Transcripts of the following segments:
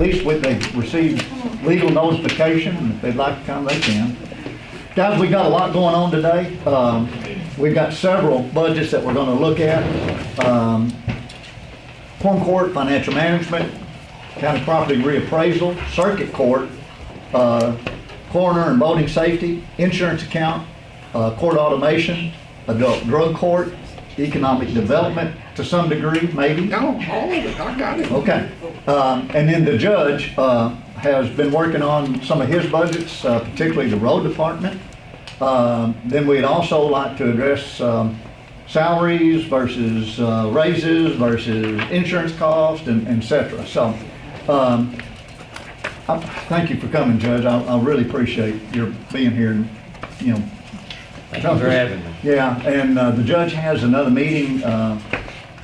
least when they receive legal notification, and if they'd like to come, they can. Guys, we got a lot going on today. We've got several budgets that we're going to look at. Quorum Court, financial management, county property reappraisal, circuit court, coroner and voting safety, insurance account, court automation, adult drug court, economic development to some degree, maybe. No, all of it, I got it. Okay. And then the judge has been working on some of his budgets, particularly the road department. Then we'd also like to address salaries versus raises versus insurance costs, and et cetera. So thank you for coming, Judge. I really appreciate your being here. And, you know, Thank you for having me. yeah, and the judge has another meeting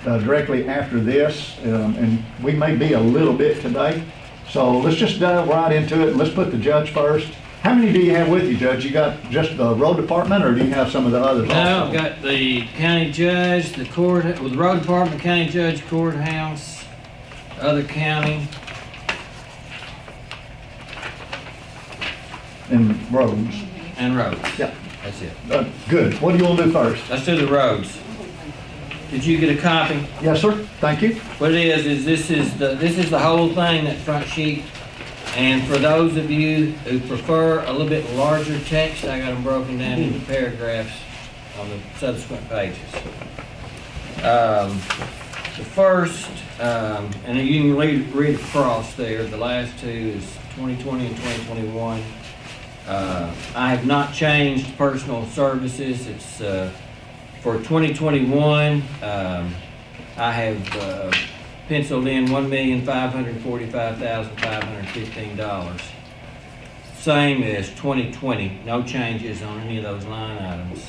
directly after this, and we may be a little bit today. So let's just dive right into it, and let's put the judge first. How many do you have with you, Judge? You got just the road department, or do you have some of the others also? No, I've got the county judge, the court, with the road department, county judge, courthouse, other county. And roads. And roads. Yeah. That's it. Good. What do you want to do first? Let's do the roads. Did you get a copy? Yes, sir. Thank you. What it is this is the whole thing, that front sheet. And for those of you who prefer a little bit larger text, I got them broken down into paragraphs on the subsequent pages. The first, and you can read across there, the last two is 2020 and 2021. I have not changed personal services. It's for 2021. I have penciled in $1,545,515. Same as 2020. No changes on any of those line items.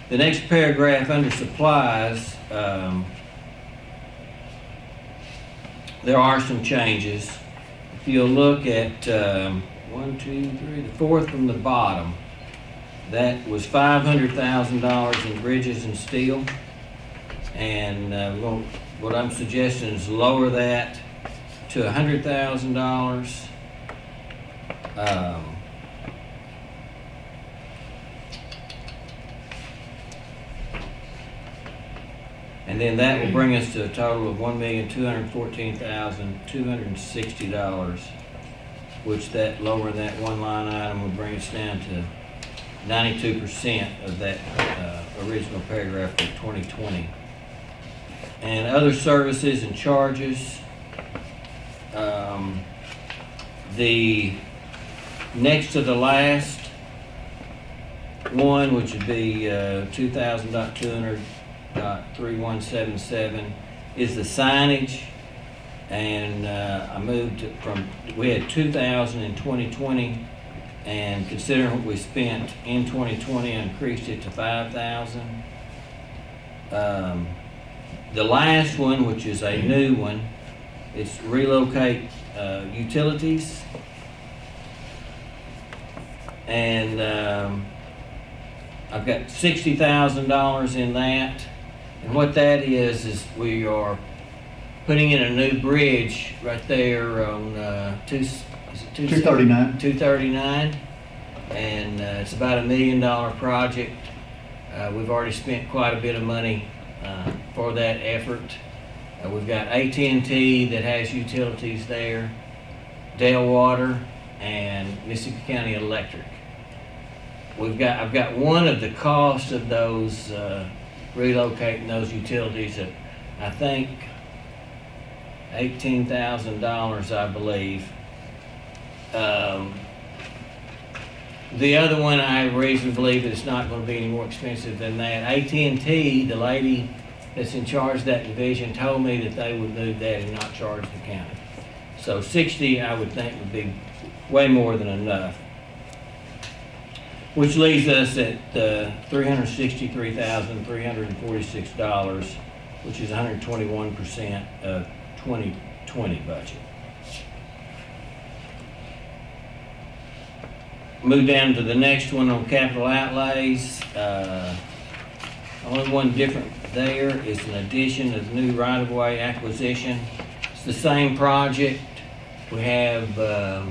The next paragraph under supplies, there are some changes. If you'll look at 1, 2, 3, the fourth from the bottom, that was $500,000 in bridges and steel, and what I'm suggesting is lower that to $100,000. And then that will bring us to a total of $1,214,260, which that lowering that one line item would bring us down to 92% of that original paragraph for 2020. And other services and charges, the next to the last one, which would be 2000.200.3177, is the signage. And I moved we had 2,000 in 2020, and considering what we spent in 2020, I increased it to 5,000. The last one, which is a new one, it's relocate utilities. And I've got $60,000 in that. And what that is we are putting in a new bridge right there on 239. 239, and it's about $1 million project. We've already spent quite a bit of money for that effort. We've got AT&T that has utilities there, Dale Water, and Mississippi County Electric. I've got one of the costs of those relocating those utilities at, I think, $18,000, I believe. The other one, I have reason to believe that it's not going to be any more expensive than that. AT&T, the lady that's in charge of that division, told me that they would move that and not charge the county. So 60, I would think, would be way more than enough. Which leaves us at $363,346, which is 121% of 2020 budget. Move down to the next one on capital outlays. Only one different there is an addition of new right-of-way acquisition. It's the same project. We have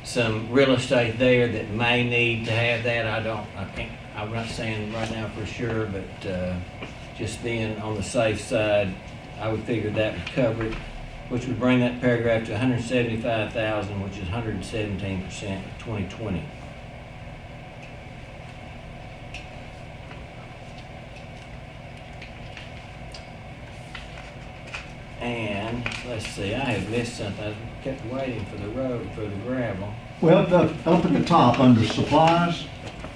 some real estate there that may need to have that. I'm not saying right now for sure, but just being on the safe side, I would figure that would cover it, which would bring that paragraph to 175,000, which is 117% of 2020. And let's see, I have missed something. I kept waiting for the road, for the gravel. Well, up at the top under supplies,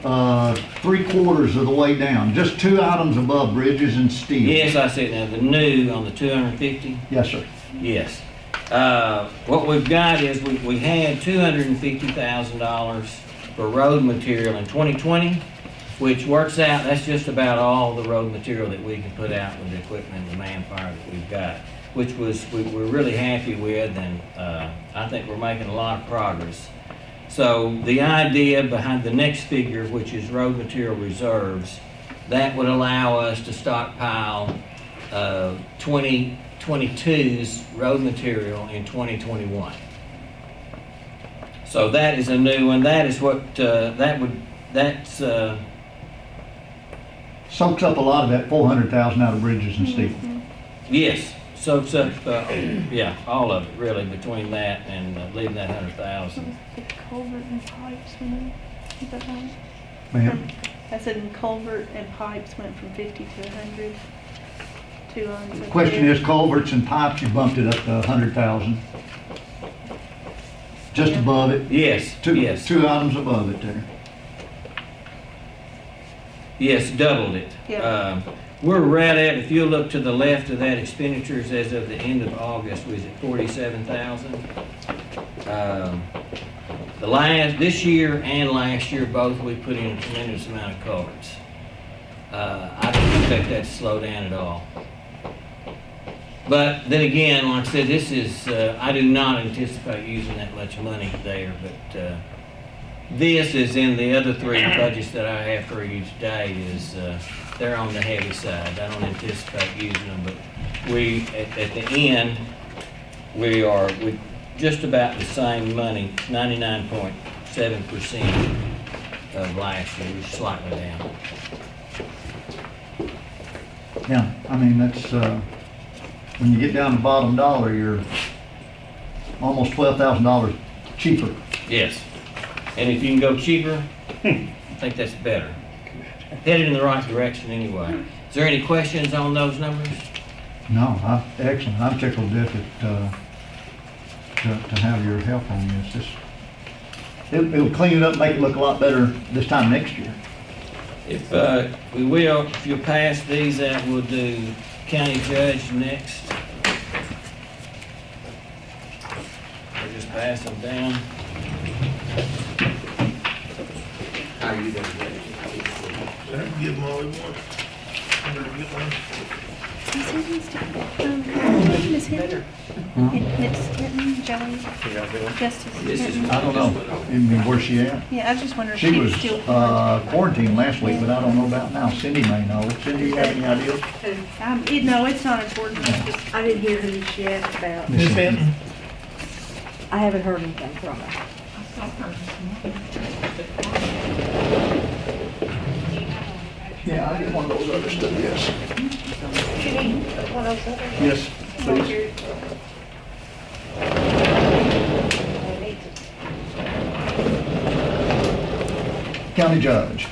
3/4 of the way down, just 2 items above bridges and steel. Yes, I see it now. The new on the 250. Yes, sir. Yes. What we've got is we had $250,000 for road material in 2020, which works out, that's just about all the road material that we can put out with the equipment and the manpower that we've got, which we're really happy with, and I think we're making a lot of progress. So the idea behind the next figure, which is road material reserves, that would allow us to stockpile 2022's road material in 2021. So that is a new one. That is what that's Soaks up a lot of that 400,000 out of bridges and steel. yes, soaks up yeah, all of it really between that and leaving that 100,000. The culvert and pipes went in, is that right? Ma'am? I said in culvert and pipes went from 50 to 100. 2 lines. The question is culverts and pipes, you bumped it up to 100,000. Just Yeah. above it. Yes, yes. 2 items above it there. Yes, doubled it. Yeah. We're right at, if you look to the left of that, expenditures as of the end of August was at 47,000. This year and last year, both we put in a tremendous amount of culverts. I don't expect that to slow down at all. But then again, like I said, this is, I do not anticipate using that much money there, but this is in the other 3 budgets that I have for you today is, they're on the heavy side. I don't anticipate using them, but we, at the end, we are with just about the same money, 99.7% of last year, we're slightly down. Yeah, I mean, that's, when you get down to the bottom dollar, you're almost $12,000 cheaper. Yes. And if you can go cheaper, I think that's better. Headed in the right direction anyway. Is there any questions on those numbers? No, excellent. I'm tickled to death to have your help on this. It'll clean it up, make it look a lot better this time next year. If you'll pass these out, we'll do county judge next. We'll just pass them down. How are you doing? Give them all they want. I'm gonna get one. Miss Hinton? Miss Hinton, Joey, Justice This is- Hinton? I don't know, I mean, where's she at? Yeah, I was just wondering if She she was was still. quarantined last week, but I don't know about now. Cindy may know. Cindy, you have any idea? No, it's not important. It's just- I didn't hear who she asked about. Miss Hinton. I haven't heard anything from her. Yeah, I get one of those other stuff, yes. You need one of those others? Yes, please. County judge.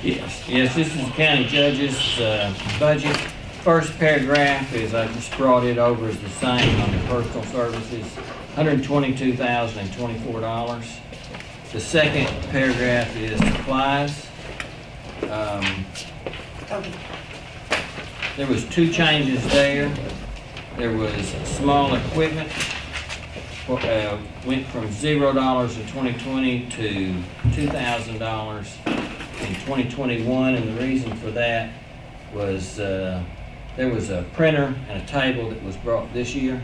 Yes, this is the county judge's budget. First paragraph is, I just brought it over as the same on the personal services, $122,024. The second paragraph is supplies. There was 2 changes there. There was small equipment, went from $0 in 2020 to $2,000 in 2021, and the reason for that was there was a printer and a table that was brought this year,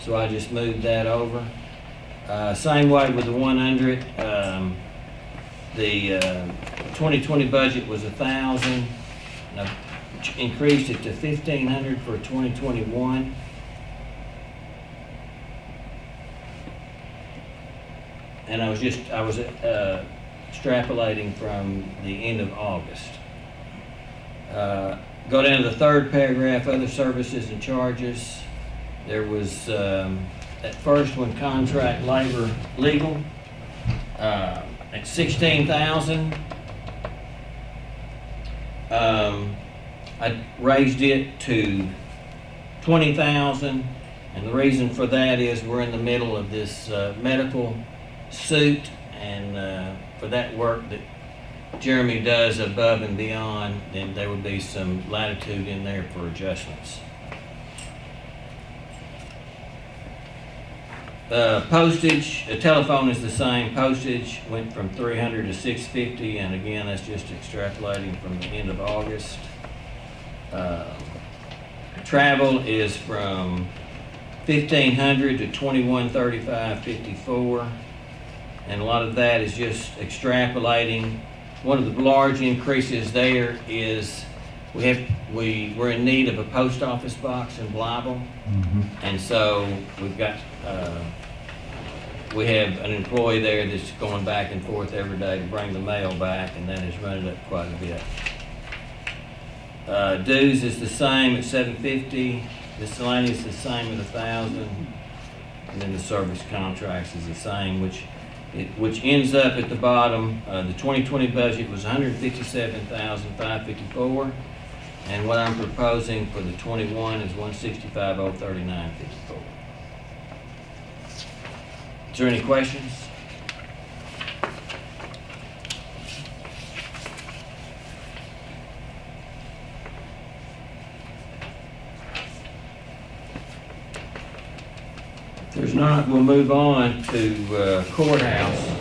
so I just moved that over. Same way with the 100. The 2020 budget was 1,000. Increased it to 1,500 for 2021. and I was extrapolating from the end of August. Go down to the third paragraph, other services and charges. There was, that first one, contract, labor, legal, at 16,000. I raised it to 20,000, and the reason for that is we're in the middle of this medical suit, and for that work that Jeremy does above and beyond, then there would be some latitude in there for adjustments. Postage, the telephone is the same. Postage went from 300 to 650, and again, that's just extrapolating from the end of August. Travel is from 1,500 to 2,135.54, and a lot of that is just extrapolating. One of the large increases there is we're in need of a post office box in Blytheville, and so we've got we have an employee there that's going back and forth every day to bring the mail back, and that has run it up quite a bit. Dues is the same at $750. Miscellaneous is the same at $1,000, and then the service contracts is the same, which ends up at the bottom. The 2020 budget was $157,554, and what I'm proposing for the 21 is $165,039.54. Is there any questions? If there's not, we'll move on to Courthouse.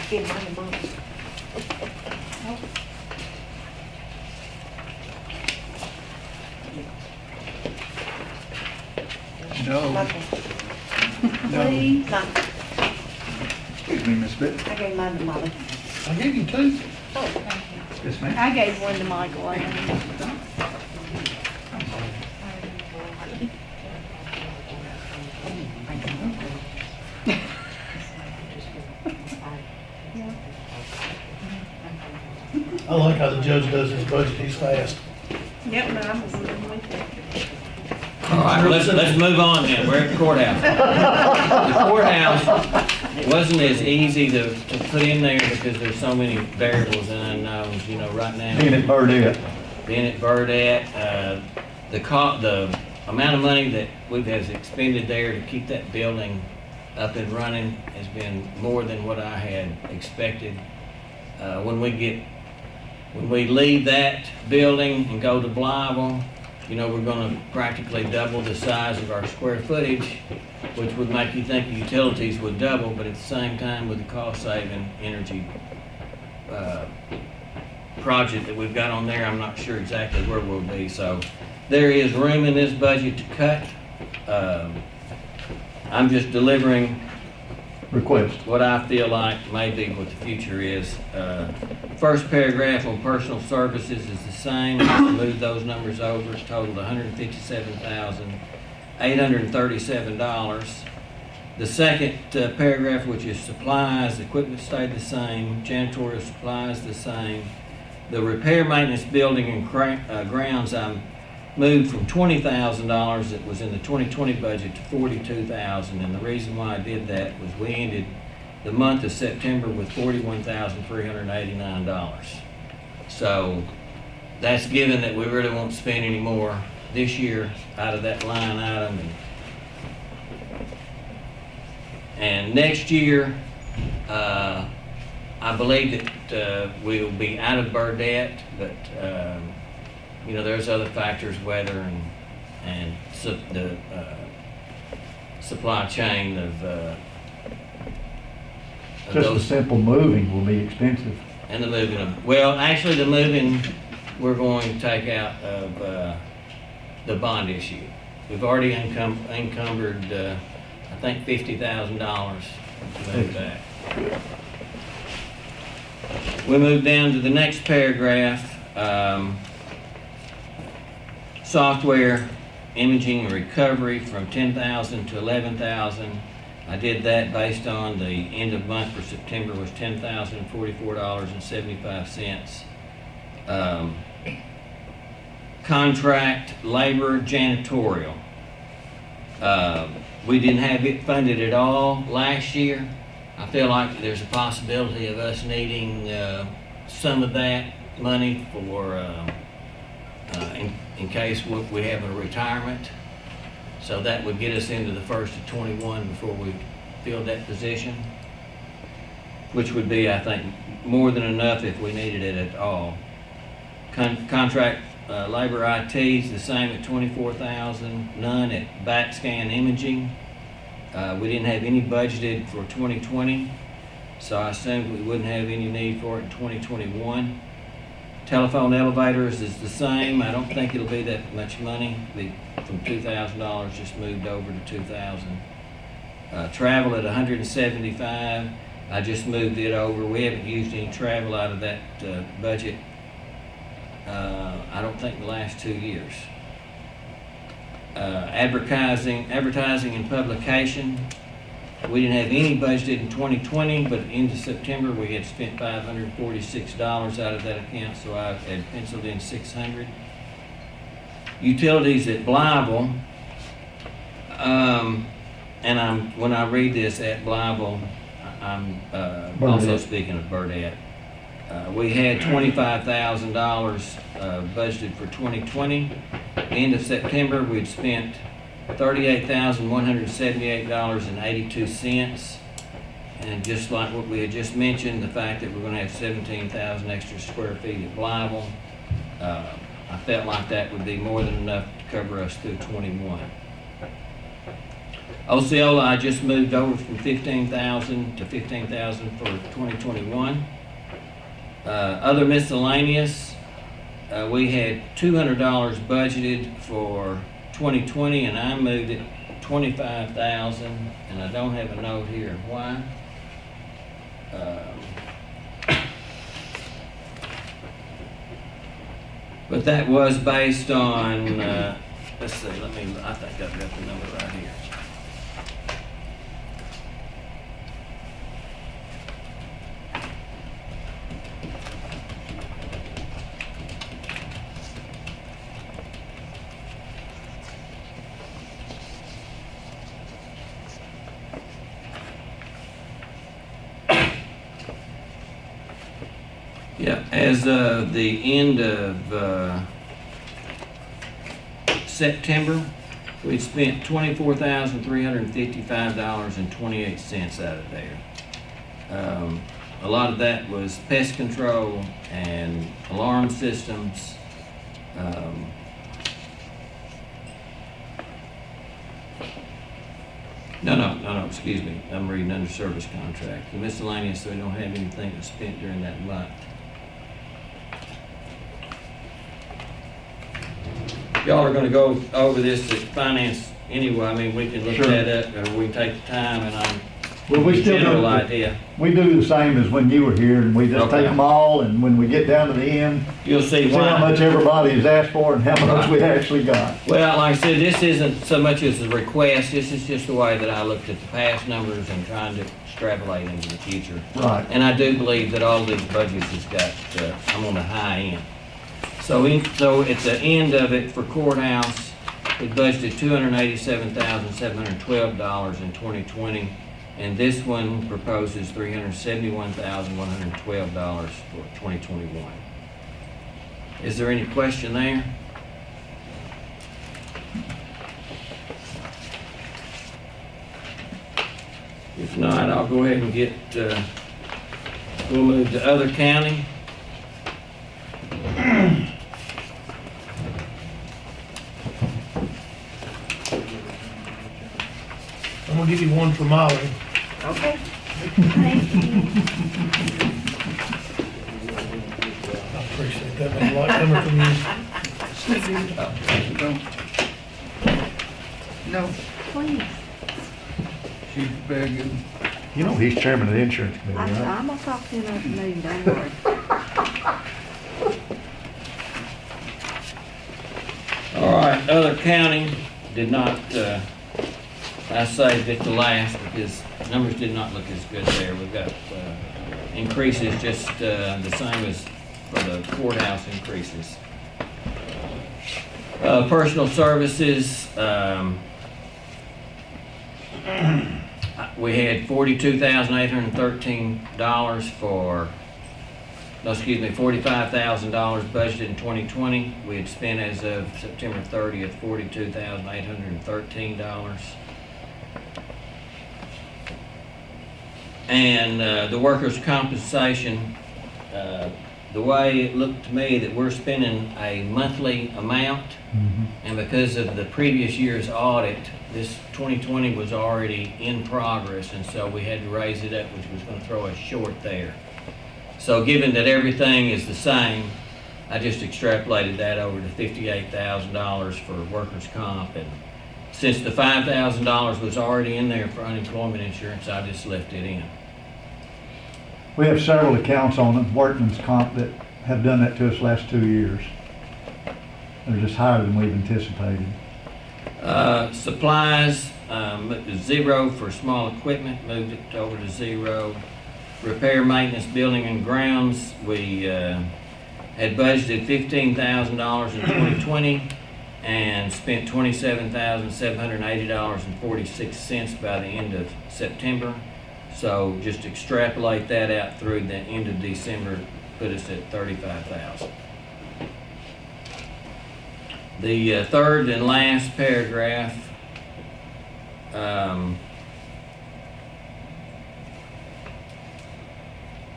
Give mine to Mom. No, Okay. no. Please. No, Excuse me, Miss Bit. I gave mine to Molly. I gave you two. Oh, thank you. Yes, ma'am. I gave one to Michael. I like how the judge does his budget, he's fast. Yep, but I'm agreeing with it. All right, let's move on then. We're at the courthouse. The courthouse wasn't as easy to put in there because there's so many variables and unknowns, you know, right now. Being at Burdette. Being at Burdette, the amount of money that we've has expended there to keep that building up and running has been more than what I had expected. When we leave that building and go to Blytheville, you know, we're gonna practically double the size of our square footage, which would make you think the utilities would double, but at the same time, with the cost-saving energy project that we've got on there, I'm not sure exactly where we'll be. So there is room in this budget to cut. I'm just delivering Request. what I feel like may be what the future is. First paragraph on personal services is the same. Just move those numbers over. It's totaled $157,837. The second paragraph, which is supplies, equipment stayed the same. Janitorial supplies the same. The repair, maintenance, building, and grounds, I'm moved from $20,000 that was in the 2020 budget to $42,000, and the reason why I did that was we ended the month of September with $41,389. So that's given that we really won't spend any more this year out of that line item, and next year I believe that we'll be out of Burdette, but you know, there's other factors, weather and the supply chain of Just the those, simple moving will be expensive. and the moving of, well, actually the moving we're going to take out of the bond issue. We've already encumbered I think $50,000 move that. We move down to the next paragraph. Software, imaging and recovery from 10,000 to 11,000. I did that based on the end of month for September was $10,044.75. Contract labor janitorial. We didn't have it funded at all last year. I feel like there's a possibility of us needing some of that money for in case we have a retirement. So that would get us into the first of 21 before we filled that position, which would be, I think, more than enough if we needed it at all. Contract labor IT is the same at 24,000, none at back scan imaging. We didn't have any budgeted for 2020, so I assumed we wouldn't have any need for it in 2021. Telephone elevators is the same. I don't think it'll be that much money. Be from $2,000 just moved over to 2,000. Travel at 175. I just moved it over. We haven't used any travel out of that budget. I don't think the last 2 years. Advertising and publication. We didn't have any budgeted in 2020, but into September we had spent $546 out of that account, so I had penciled in $600. Utilities at Blyville, and when I read this at Blyville, I'm also speaking of Burdette. We had $25,000 budgeted for 2020. End of September, we'd spent $38,178.82. And just like what we had just mentioned, the fact that we're going to have 17,000 extra square feet at Blyville, I felt like that would be more than enough to cover us through 21. Osceola, I just moved over from 15,000 to 15,000 for 2021. Other miscellaneous, we had $200 budgeted for 2020, and I moved it 25,000, and I don't have a note here. Why? But that was based on, let's see, I think I've got the number right here. Yeah, as of the end of September, we'd spent $24,355.28 out of there. A lot of that was pest control and alarm systems. No, excuse me. I'm reading under service contract. The miscellaneous, so we don't have anything that's spent during that month. Y'all are gonna go over this at finance anyway. I mean, we can look Sure. that up, or we can take the time and Well, we still general do, idea. we do the same as when you were here, and we just Okay. take them all, and when we get down to the end, You'll see see how why. much everybody has asked for and how much Right. we actually got. Well, like I said, this isn't so much as a request. This is just the way that I looked at the past numbers and trying to extrapolate into the future. Right. And I do believe that all these budgets has got, I'm on the high end. So at the end of it for courthouse, we budgeted $287,712 in 2020, and this one proposes $371,112 for 2021. Is there any question there? If not, I'll go ahead and get, we'll move to other county. I'm gonna give you one for Molly. Okay. Thank you. I appreciate that, man. Like coming from you. No, Please. she's very good. You know, he's chairman of the insurance committee, right? I'm gonna talk to you another meeting, don't worry. All right, other county did not, I saved it to last because numbers did not look as good there. We've got increases just the same as for the courthouse increases. Personal services, we had $42,813 for, no, excuse me, $45,000 budgeted in 2020. We had spent as of September 30th, $42,813. And the workers' compensation, the way it looked to me that we're spending a monthly amount, and because of the previous year's audit, this 2020 was already in progress, and so we had to raise it up, which was going to throw us short there. So given that everything is the same, I just extrapolated that over to $58,000 for workers' comp, and since the $5,000 was already in there for unemployment insurance, I just left it in. We have several accounts on workman's comp that have done that to us last 2 years. They're just higher than we've anticipated. Supplies, zero for small equipment, moved it over to zero. Repair, maintenance, building and grounds, we had budgeted $15,000 in 2020 and spent $27,780.46 by the end of September. So just extrapolate that out through the end of December, put us at $35,000. The third and last paragraph,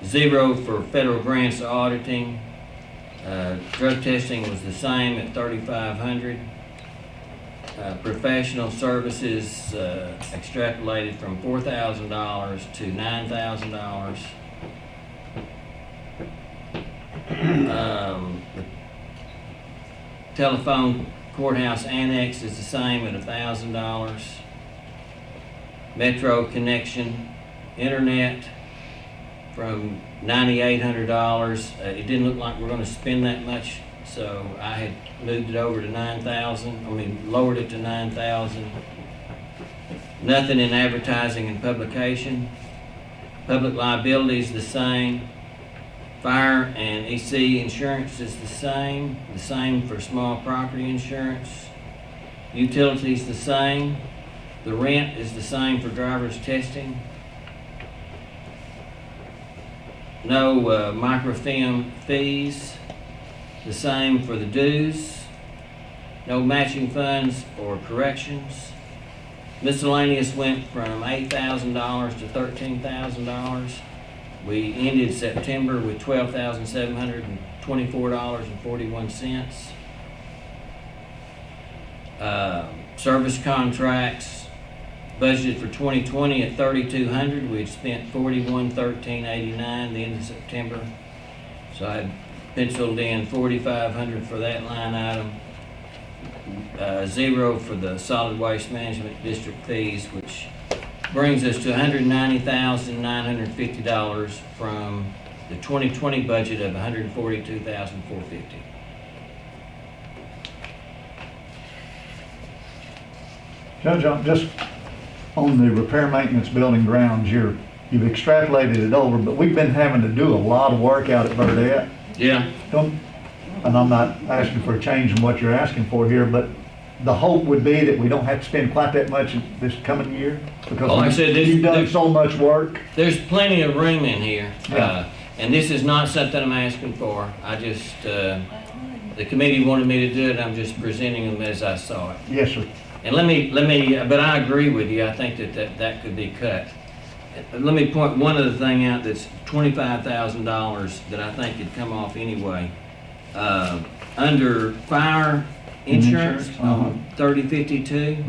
zero for federal grants auditing. Drug testing was the same at $3,500. Professional services extrapolated from $4,000 to $9,000. The telephone courthouse annex is the same at $1,000. Metro connection, internet from $9,800. It didn't look like we're going to spend that much, so I had moved it over to lowered it to $9,000. Nothing in advertising and publication. Public liability is the same. Fire and EC insurance is the same for small property insurance. Utilities the same. The rent is the same for driver's testing. No microfilm fees, the same for the dues. No matching funds or corrections. Miscellaneous went from $8,000 to $13,000. We ended September with $12,724.41. Service contracts budgeted for 2020 at $3,200. We'd spent $41,1389 the end of September. So I had penciled in $4,500 for that line item. Zero for the solid waste management district fees, which brings us to $190,950 from the 2020 budget of $142,450. Judge, just on the repair, maintenance, building, grounds, you've extrapolated it over, but we've been having to do a lot of work out at Burdette. Yeah. And I'm not asking for a change in what you're asking for here, but the hope would be that we don't have to spend quite that much this coming year, because Well, like I said, you've done so much work. There's plenty of room in here, Yeah. and this is not something I'm asking for. I just, the committee wanted me to do it, I'm just presenting them as I saw it. Yes, sir. And but I agree with you, I think that could be cut. Let me point one other thing out that's $25,000 that I think could come off anyway. Under fire insurance, on 3052,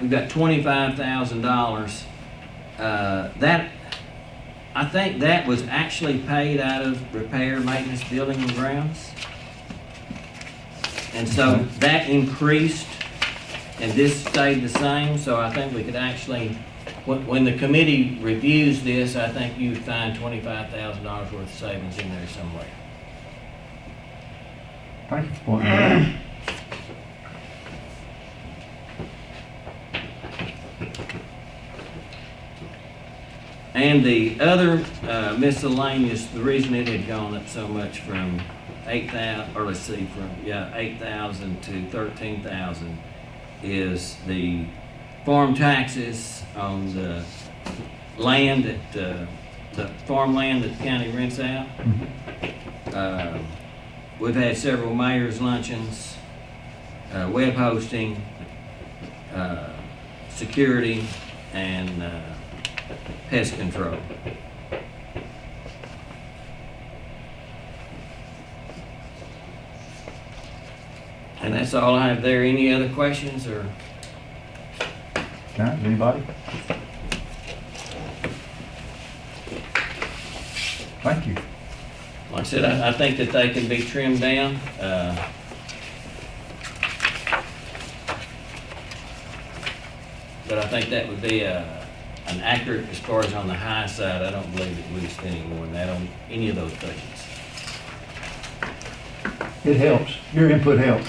we've got $25,000. That, I think that was actually paid out of repair, maintenance, building and grounds. And so that increased and this stayed the same, so I think we could actually when the committee reviews this, I think you'd find $25,000 worth of savings in there somewhere. Thank you for pointing that out. And the other miscellaneous, the reason it had gone up so much from 8,000, or let's see, from, 8,000 to 13,000 is the farm taxes on the land that, the farmland that the county rents out. We've had several mayor's luncheons, web hosting, security, and pest control. And that's all I have there. Any other questions or? Now, anybody? Thank you. Like I said, I think that they can be trimmed down. But I think that would be an accurate, as far as on the high side. I don't believe that we'd spend any more than that on any of those budgets. It helps. Your input helps.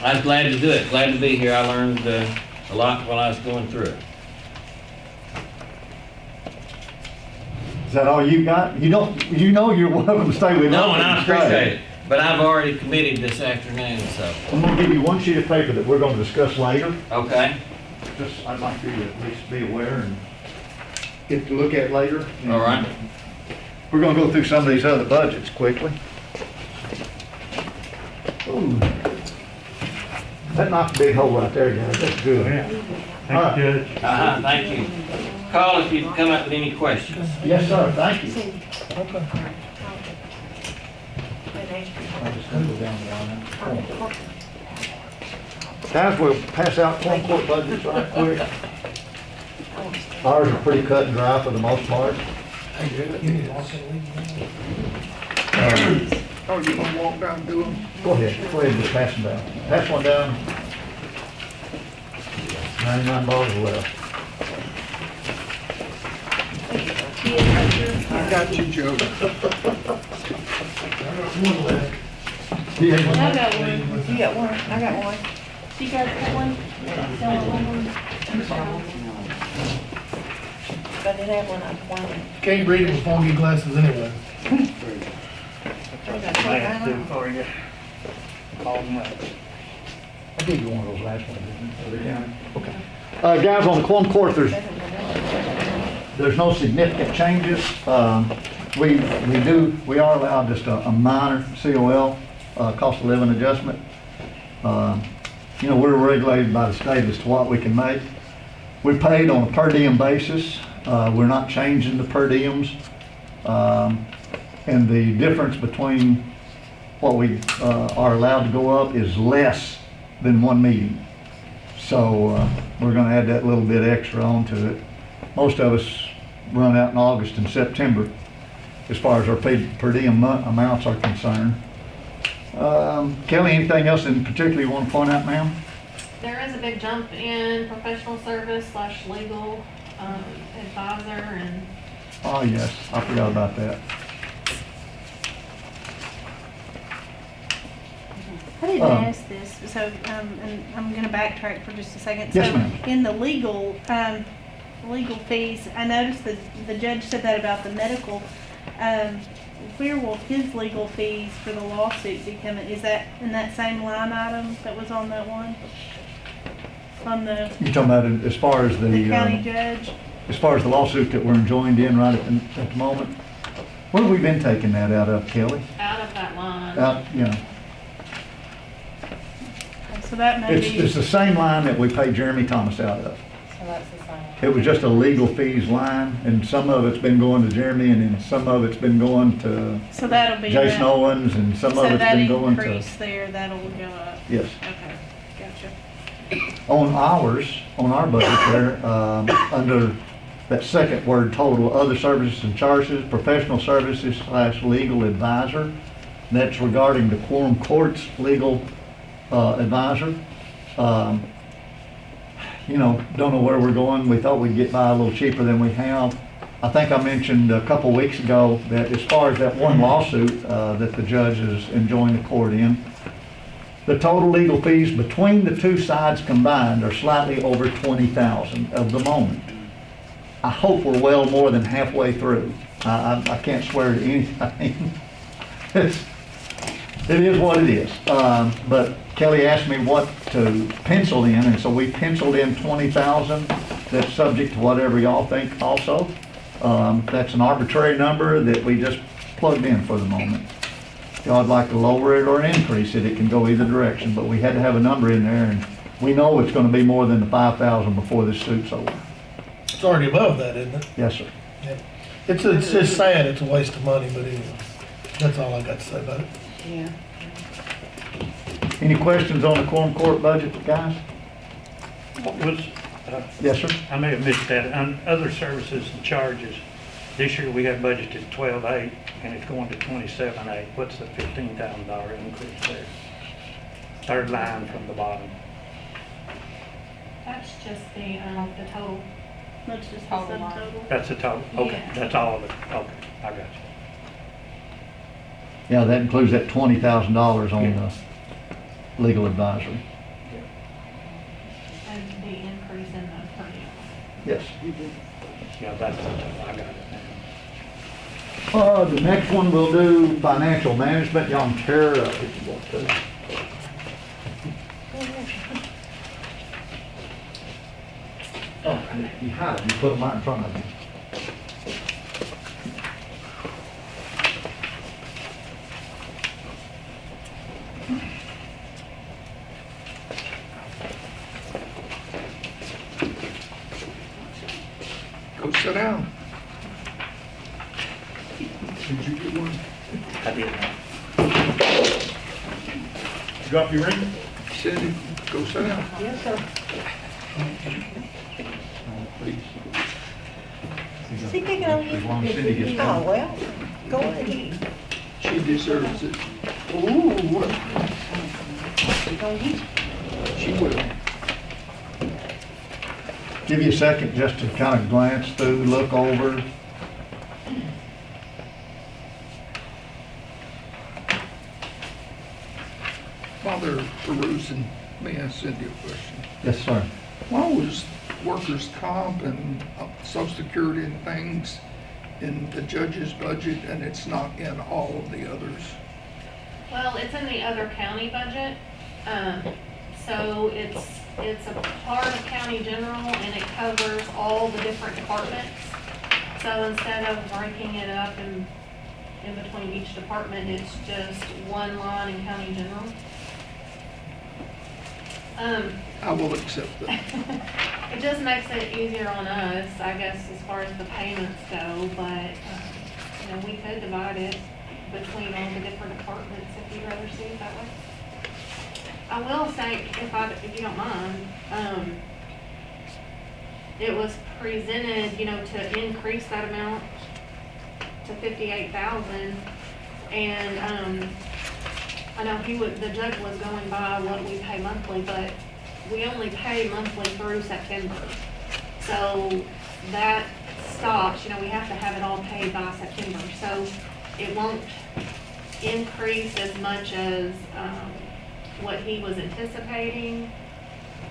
I was glad to do it, glad to be here. I learned a lot while I was going through it. Is that all you got? You know you're welcome to stay with us. No, and I appreciate it, but I've already committed this afternoon, so. I'm gonna give you one sheet of paper that we're gonna discuss later. Okay, Just, I'd like you to at least be aware and get to look at later. all right. We're gonna go through some of these other budgets quickly. Ooh. That knocked a big hole right there, guys. That's good. All right. Thank you. Call if you come up with any questions. Yes, sir. Thank you. I'll just go down now. Guys, we'll pass out Quorum Court budgets right quick. Ours are pretty cut and dry for the most part. Oh, you wanna walk down through them? Go ahead and just pass them down. Pass one down. 99 bars left. I got you, Joe. Yeah. I got one. You got one? I got one. You guys got one? Y'all want one? If I did have one, I'd want it. Can't read it with foggy glasses anyway. I got one. for you. Call them up. I gave you one of those last ones, didn't I? Okay. Guys, on the Quorum Court, there's no significant changes. We are allowed just a minor COL, cost of living adjustment. We're regulated by the state as to what we can make. We paid on a per diem basis. We're not changing the per diems. And the difference between what we are allowed to go up is less than one meeting. So we're gonna add that little bit extra onto it. Most of us run out in August and September as far as our per diem amounts are concerned. Kelly, anything else in particular you want to point out, ma'am? There is a big jump in professional service / legal advisor and Oh, yes, I forgot about that. I didn't ask this, so, and I'm gonna backtrack for just a second. Yes, So, ma'am. in the legal fees, I noticed that the judge said that about the medical. Where will his legal fees for the lawsuit be coming? Is that in that same line item that was on that one? On the You talking about it as far as county the judge? as far as the lawsuit that we're enjoined in right at the moment? Where have we been taking that out of, Kelly? out of that line. So that may be. It's the same line that we paid Jeremy Thomas out of. So that's the same. It was just a legal fees line, and some of it's been going to Jeremy, and then some of it's been going to So that'll be. Jason Owens, and some of it's been going So that to, increase there, that'll go up. yes. Okay, gotcha. On our budget there, under that second word total, other services and charges, professional services / legal advisor, that's regarding the Quorum Court's legal advisor. don't know where we're going. We thought we'd get by a little cheaper than we have. I think I mentioned a couple weeks ago that as far as that one lawsuit that the judge is enjoined the court in, the total legal fees between the two sides combined are slightly over $20,000 of the moment. I hope we're well more than halfway through. I can't swear to anything. It is what it is. But Kelly asked me what to pencil in, and so we penciled in 20,000. That's subject to whatever y'all think also. That's an arbitrary number that we just plugged in for the moment. If y'all would like to lower it or increase it, it can go either direction, but we had to have a number in there, and we know it's gonna be more than the 5,000 before this suit's over. It's already above that, isn't it? Yes, sir. Yeah. It's just sad, it's a waste of money, but anyway, that's all I got to say about it. Yeah. Any questions on the Quorum Court budget, guys? What was, Yes, sir. I may have missed that, on other services and charges, this year we had budgeted 12.8 and it's going to 27.8. What's the $15,000 increase there? Third line from the bottom. That's just the total. That's just the Total line. subtotal. That's the total, okay, Yeah. that's all of it, okay, I got you. Yeah, that includes that $20,000 on the legal advisory. And the increase in the per diem. Yes. Yeah, that's the total, I got it now. The next one we'll do financial management. Y'all can tear it up if you want to. Oh, you had them, you put them right in front of you. Go sit down. Did you get one? I did not. You got your ring? Cindy, go sit down. Yes, sir. Please. Is he picking on As long as Cindy you? gets Oh, done. well, go ahead. She deserves it. Ooh. He gonna get you. She will. Give you a second just to kind of glance through, look over. While they're perusing, may I ask Cindy a question? Yes, sir. Why was workers' comp and social security and things in the judge's budget and it's not in all of the others? Well, it's in the other county budget, so it's a part of county general and it covers all the different departments. So instead of breaking it up in between each department, it's just one line in county general. I will accept that. It just makes it easier on us, I guess, as far as the payments go, but, we could divide it between all the different departments if you'd rather see it that way. I will say, if you don't mind, it was presented, to increase that amount to 58,000. And, I know the judge was going by what we pay monthly, but we only pay monthly through September. So that stops, we have to have it all paid by September. So it won't increase as much as, what he was anticipating.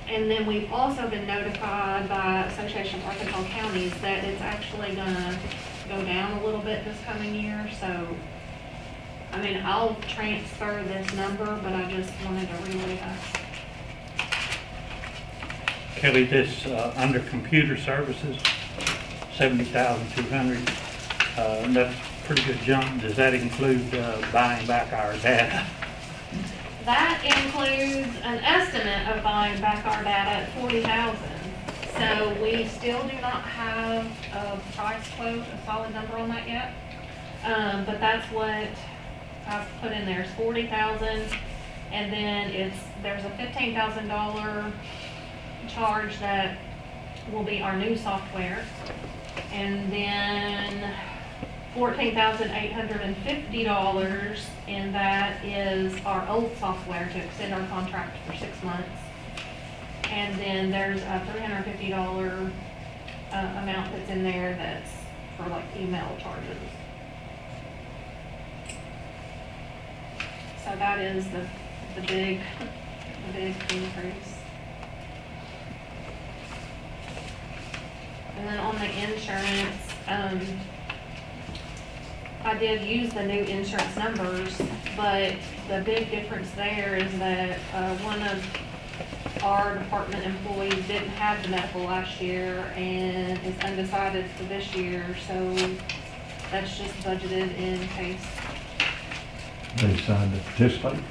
And then we've also been notified by Association of Arkansas Counties that it's actually gonna go down a little bit this coming year, so, I'll transfer this number, but I just wanted to relay that. Kelly, this, under computer services, 70,200, that's a pretty good jump. Does that include, buying back our data? That includes an estimate of buying back our data at 40,000. So we still do not have a price quote, a solid number on that yet. But that's what I've put in there, is 40,000. And then there's a $15,000 charge that will be our new software. And then $14,850, and that is our old software to extend our contract for 6 months. And then there's a $350 amount that's in there that's for like email charges. So that is the big increase. And then on the insurance, I did use the new insurance numbers, but the big difference there is that one of our department employees didn't have the medical last year and is undecided for this year, so that's just budgeted in case. They decided to participate.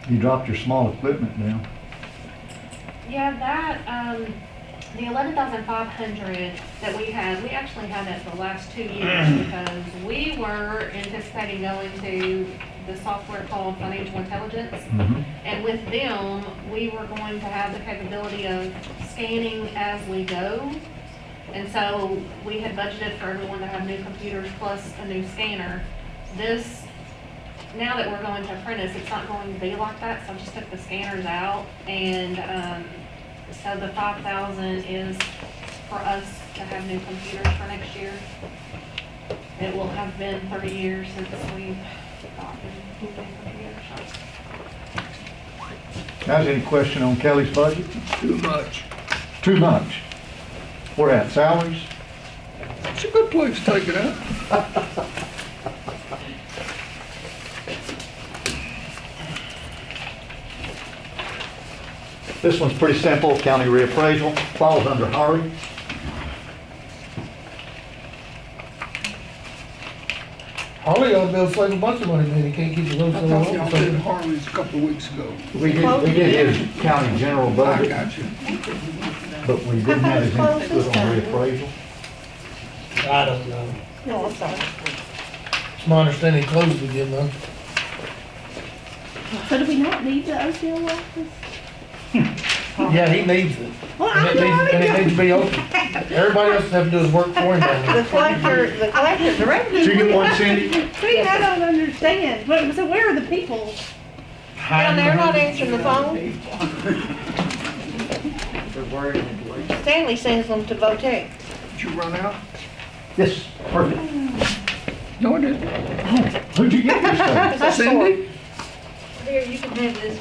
You dropped your small equipment down. Yeah, that, the 11,500 that we actually had that for the last 2 years because we were anticipating going to the software called Financial Intelligence. And with them, we were going to have the capability of scanning as we go. And so we had budgeted for everyone to have new computers plus a new scanner. This, now that we're going to apprentice, it's not going to be like that, so I just took the scanners out, and so the 5,000 is for us to have new computers for next year. It will have been 30 years since we've gotten new computers. Guys, any question on Kelly's budget? Too much. Too much. We're at salaries. It's a good place to take it out. This one's pretty simple, county reappraisal, falls under Harley. Harley ought to be able to save a bunch of money, man, he can't keep the roads I so thought y'all did long. Harley's a couple of weeks ago. We did his county general I budget, got you. but we didn't have his input on reappraisal. I don't know. No, I'm sorry. It's my understanding he closed again though. So do we not need the OCO office? Yeah, he needs it. Well, And it needs to be open. Everybody else has to do his work for him down The there. collector, the revenue. Did you get one, Cindy? See, I don't understand. So where are the people? Down there not answering the phone. Stanley sends them to Votech. Did you run out? Yes, perfect. No, I didn't. Who'd you get this from? Is that Cindy? Here, you can have this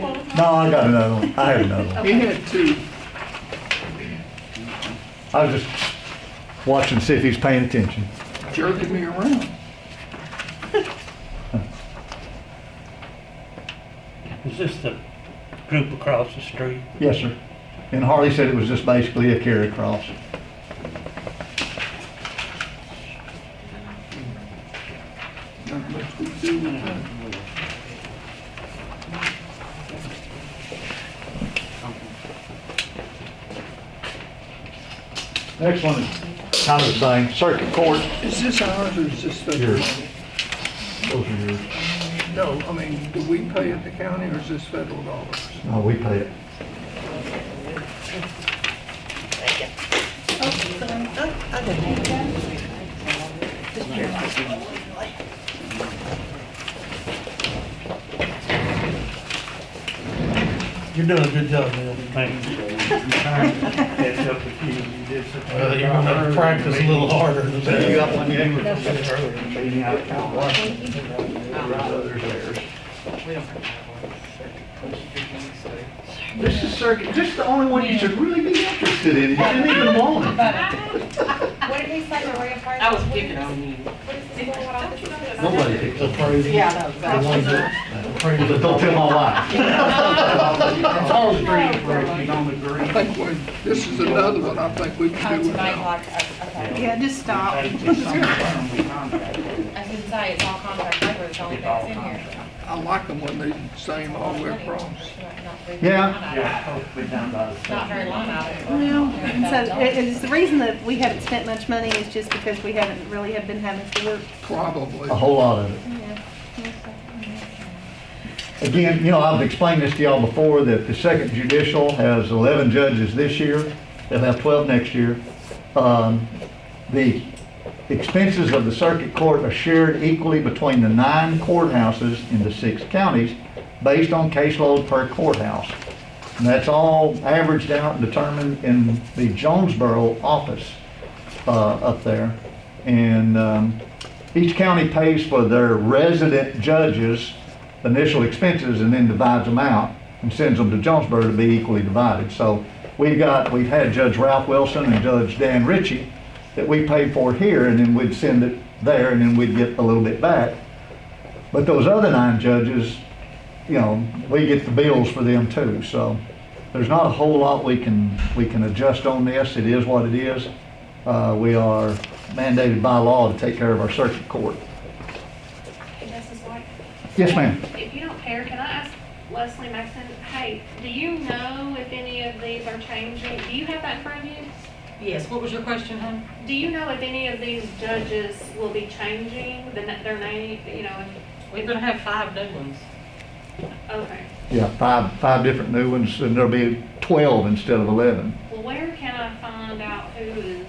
one. No, I got another one. I have another one. He had two. I was just watching to see if he's paying attention. Jerking me around. Is this the group across the street? Yes, sir. And Harley said it was just basically a carry across. Not much we do with that. Next one is kind of the same, circuit court. Is this ours or is this federal? Yours. Those are yours. No, I mean, do we pay it the county or is this federal dollars? No, we pay it. I didn't have that. Just yours. You're doing a good job, man. Thank you. I'm trying to catch up with you. You did such a You're good gonna have to job. practice a little harder than You that. got one yet? Meeting out of town. This is circuit, this is the only one you should really be interested in. You didn't even want it. What did he say the reappraisal? I was picking on you. Nobody picks up praise. Yeah, The ones that appraise But it. don't tell my wife. It's Harley Street. I think this is another one I think we can do Consummate without. like, okay. Yeah, just stop. I said, doesn't say it's all contract labor, it's only It's all that's in here. contract. I like them when they same all the way across. Yeah. Yeah, it's supposed to be done by the Not very long item. Well, and so it's the reason that we haven't spent much money is just because we haven't really have been having to work. Probably. A whole lot of it. Yeah. Again, you know, I've explained this to y'all before, that the Second Judicial has 11 judges this year. They'll have 12 next year. The expenses of the circuit court are shared equally between the 9 courthouses in the 6 counties based on caseload per courthouse. And that's all averaged out and determined in the Jonesboro office up there. And each county pays for their resident judges' initial expenses and then divides them out and sends them to Jonesboro to be equally divided. So we've had Judge Ralph Wilson and Judge Dan Ritchie that we paid for here, and then we'd send it there, and then we'd get a little bit back. But those other 9 judges, you know, we get the bills for them too. So there's not a whole lot we can adjust on this. It is what it is. We are mandated by law to take care of our circuit court. Justice White? Yes, ma'am. If you don't care, can I ask Leslie Maxon, hey, do you know if any of these are changing? Do you have that in front of you? Yes, what was your question, hon? Do you know if any of these judges will be changing their name, you know? We're gonna have 5 new ones. Okay. Yeah, five different new ones, and there'll be 12 instead of 11. Well, where can I find out who is?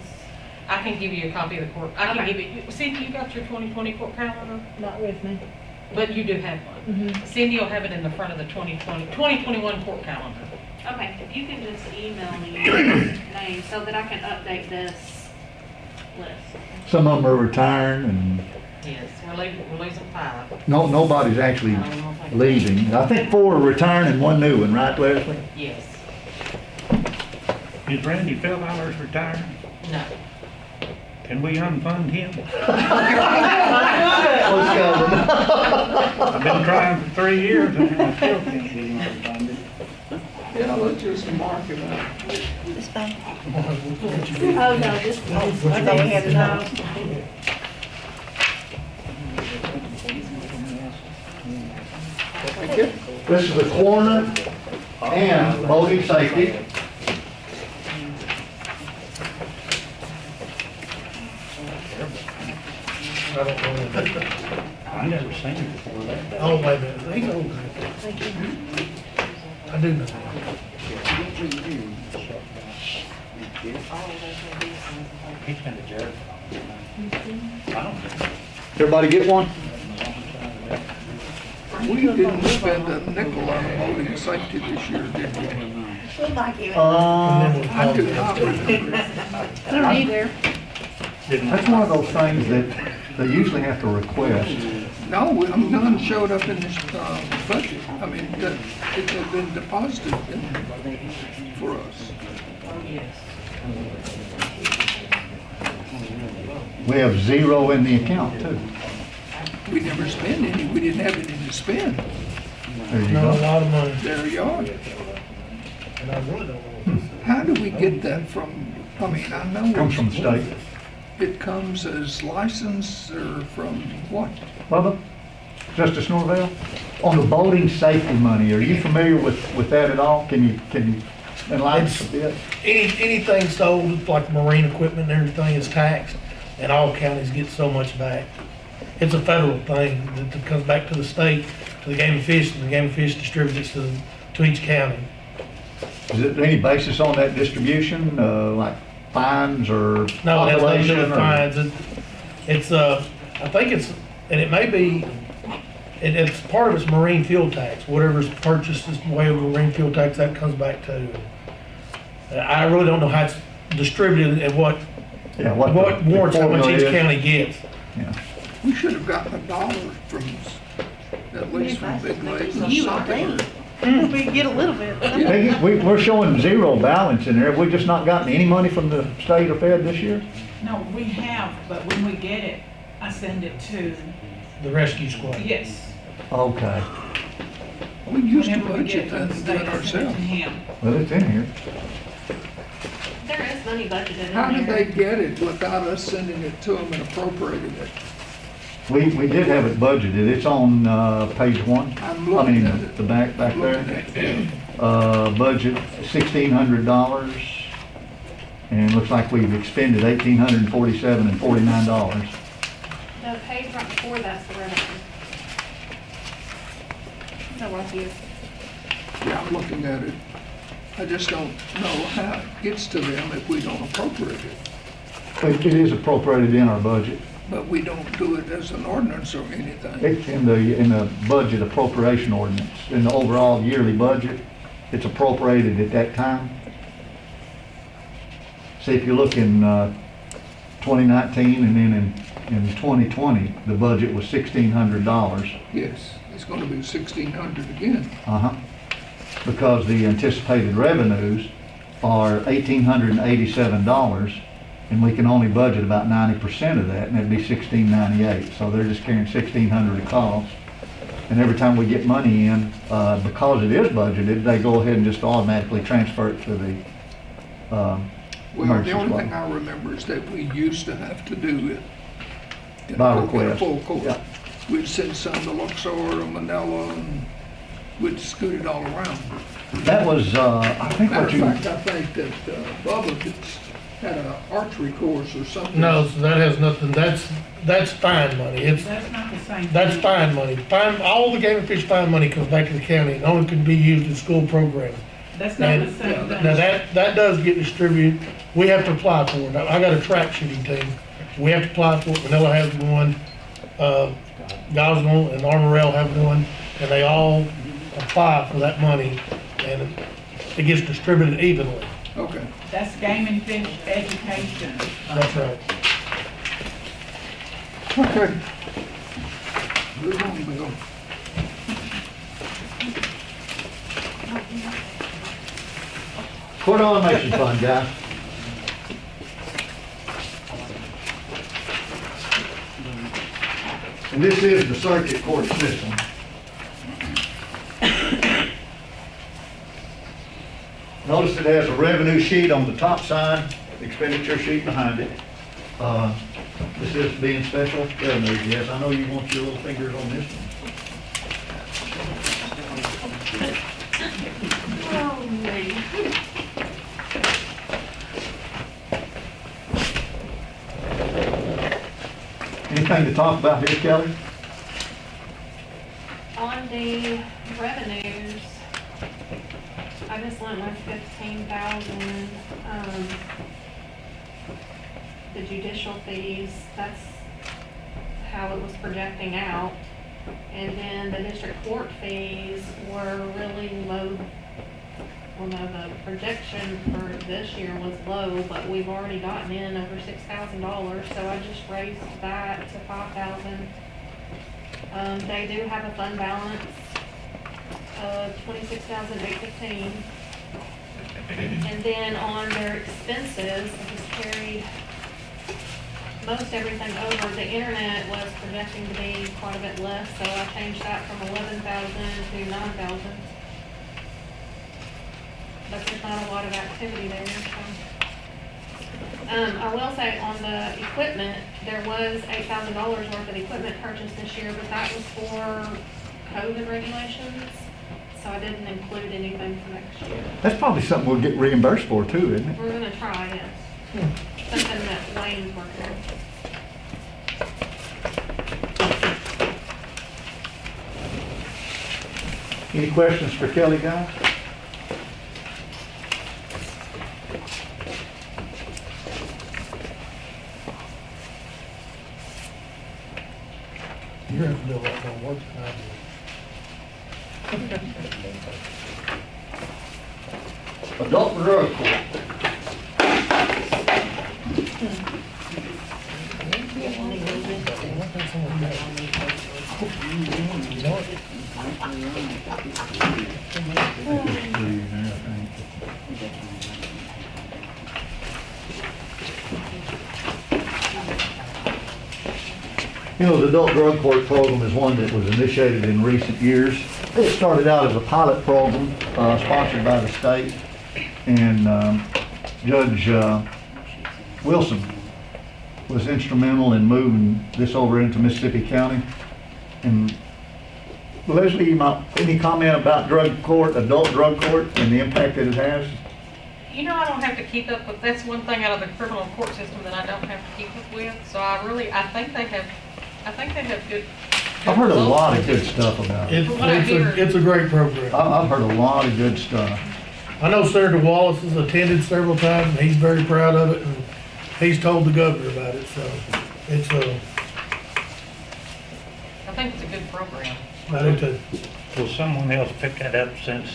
I can give you a copy of the court. I can Okay. give you, Cindy, you got your 2020 court calendar? Not with me. But you do have one. Cindy will have it in the front of the 2021 court calendar. Okay, if you can just email me your name so that I can update this list. Some of them are retiring, and Yes, we're losing 5. nobody's actually leaving. I think 4 are retiring and 1 new one, right, Leslie? Yes. Is Randy Feldhauer's retiring? No. Can we unfund him? What's going? I've been trying for 3 years and I still can't get him unfunded. Yeah, let's just mark it up. It's fine. Oh, no, this, I thought we had it on. Thank you. This is the coroner and voting safety. I don't know. I never seen him before that. Oh, wait a minute, he's old. I do know that. He's been a jerk. I don't think. Everybody get one? We didn't spend a nickel on voting safety this year, did we? We might give it. And then we'll I call do it. not remember. I don't either. That's one of those things that they usually have to request. No, none showed up in this budget. I mean, that it had been deposited for us. We have 0 in the account too. We never spent any. We didn't have any to spend. There you Not a go. lot of money, There you are. and I really don't know what this is. How do we get that from, I mean, I know Comes from the state. it comes as license or from what? Bubba, Justice Norvell, on the voting safety money, are you familiar with that at all? Can you enlighten us a bit? Anything sold, like marine equipment and everything, is taxed, and all counties get so much back. It's a federal thing that comes back to the state, to the Game and Fish, and the Game and Fish distributes it to each county. Is there any basis on that distribution, like fines or No, it has nothing to do population? with or- fines. It's, I think it's, and it may be, it's part of its marine fuel tax. Whatever's purchased is way over marine fuel tax, that comes back to. I really don't know how it's distributed and what Yeah, warrants how much formula each is. county gets. Yeah. We should have gotten $1 from, at least from Big Lake or You would something. think. We get a little bit. Hey, we're showing 0 balance in there. Have we just not gotten any money from the state or Fed this year? No, we have, but when we get it, I send it to, The rescue squad. yes. Okay. We used to Whenever we get budget it from that the and do state, it I send it to ourselves. him. Well, it's in here. There is money budgeted in there. How did they get it without us sending it to them and appropriating it? We did have it budgeted. It's on, page 1. I'm I looking mean, at it. the back Looking there. at it. Budget $1,600. And looks like we've expended $1,847.49. The page right before that's the revenue. No, right here. Yeah, I'm looking at it. I just don't know how it gets to them if we don't appropriate it. It is appropriated in our budget. But we don't do it as an ordinance or anything. It's in the budget appropriation ordinance, in the overall yearly budget. It's appropriated at that time. See, if you look in 2019 and then in 2020, the budget was $1,600. Yes, it's gonna be 1,600 again. Uh-huh. Because the anticipated revenues are $1,887, and we can only budget about 90% of that, and that'd be $1,698. So they're just carrying $1,600 of cost. And every time we get money in, because it is budgeted, they go ahead and just automatically transfer it to the Well, the emergency only clause. thing I remember is that we used to have to do it in By a request. full court. Yeah. We'd send some to Luxor or Manila and we'd scoot it all around. That was, I think Matter what of you, fact, I think that Bubba had an archery course or something. No, so that has nothing, that's fine money. That's not the same. That's thing. fine money. All the game and fish fine money comes back to the county and only can be used in school programs. That's not And the same thing. now that does get distributed. We have to apply for it. Now, I got a track shooting team. We have to apply for it. Manila has one, Gosnell and Armorel have one, and they all apply for that money, and it gets distributed evenly. Okay. That's game and fish education. That's right. Okay. Move on, Bill. Court Automation Fund, guys. And this is the circuit court system. Notice it has a revenue sheet on the top side, expenditure sheet behind it. This is being special revenues, yes, I know you want your little fingers on this one. Oh, man. Anything to talk about here, Kelly? On the revenues, I just went with 15,000, the judicial fees, that's how it was projecting out. And then the district court fees were really low. Well, no, the projection for this year was low, but we've already gotten in over $6,000, so I just raised that to 5,000. They do have a fund balance of $26,815. And then on their expenses, I just carried most everything over. The internet was projecting to be quite a bit less, so I changed that from 11,000 to 9,000. But there's not a lot of activity there, so. I will say on the equipment, there was $8,000 worth of equipment purchased this year, but that was for COVID regulations, so I didn't include anything for next year. That's probably something we'll get reimbursed for too, isn't it? We're gonna try, yes. Something that Wayne's working on. Any questions for Kelly, guys? You're gonna have to do a lot more work than I do. Adult drug court. You know what? You know, the adult drug court program is one that was initiated in recent years. It started out as a pilot program sponsored by the state, and Judge Wilson was instrumental in moving this over into Mississippi County. And Leslie, any comment about drug court, adult drug court, and the impact that it has? You know, I don't have to keep up with, that's one thing out of the criminal court system that I don't have to keep up with. So I think they have good. I've heard a results. lot of good stuff about it. From what I hear. It's a great program. I've heard a lot of good stuff. I know Senator Wallace has attended several times, and he's very proud of it, and he's told the governor about it, so it's I think it's a good program. I do too. Will someone else pick that up since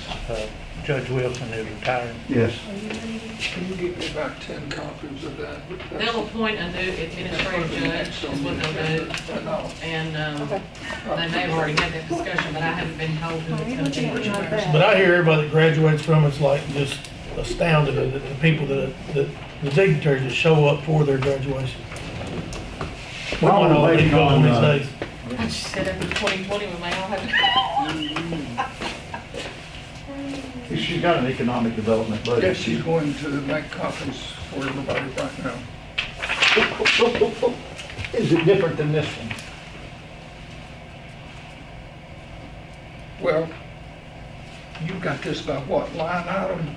Judge Wilson is retiring? Yes. Can you give me about 10 copies of that? They'll appoint a new administrative judge, is what they'll do. And they may have already had that discussion, but I haven't been told who it's gonna be. But I hear everybody that graduates from it's like just astounded at the people that the dignitaries that show up for their graduation. We While want we're all that waiting go on, these days. I just said after 2020, we may all have She's got an economic development budget. Yes, she's going to make copies for everybody right now. Is it different than this one? Well, you got this by what, line item?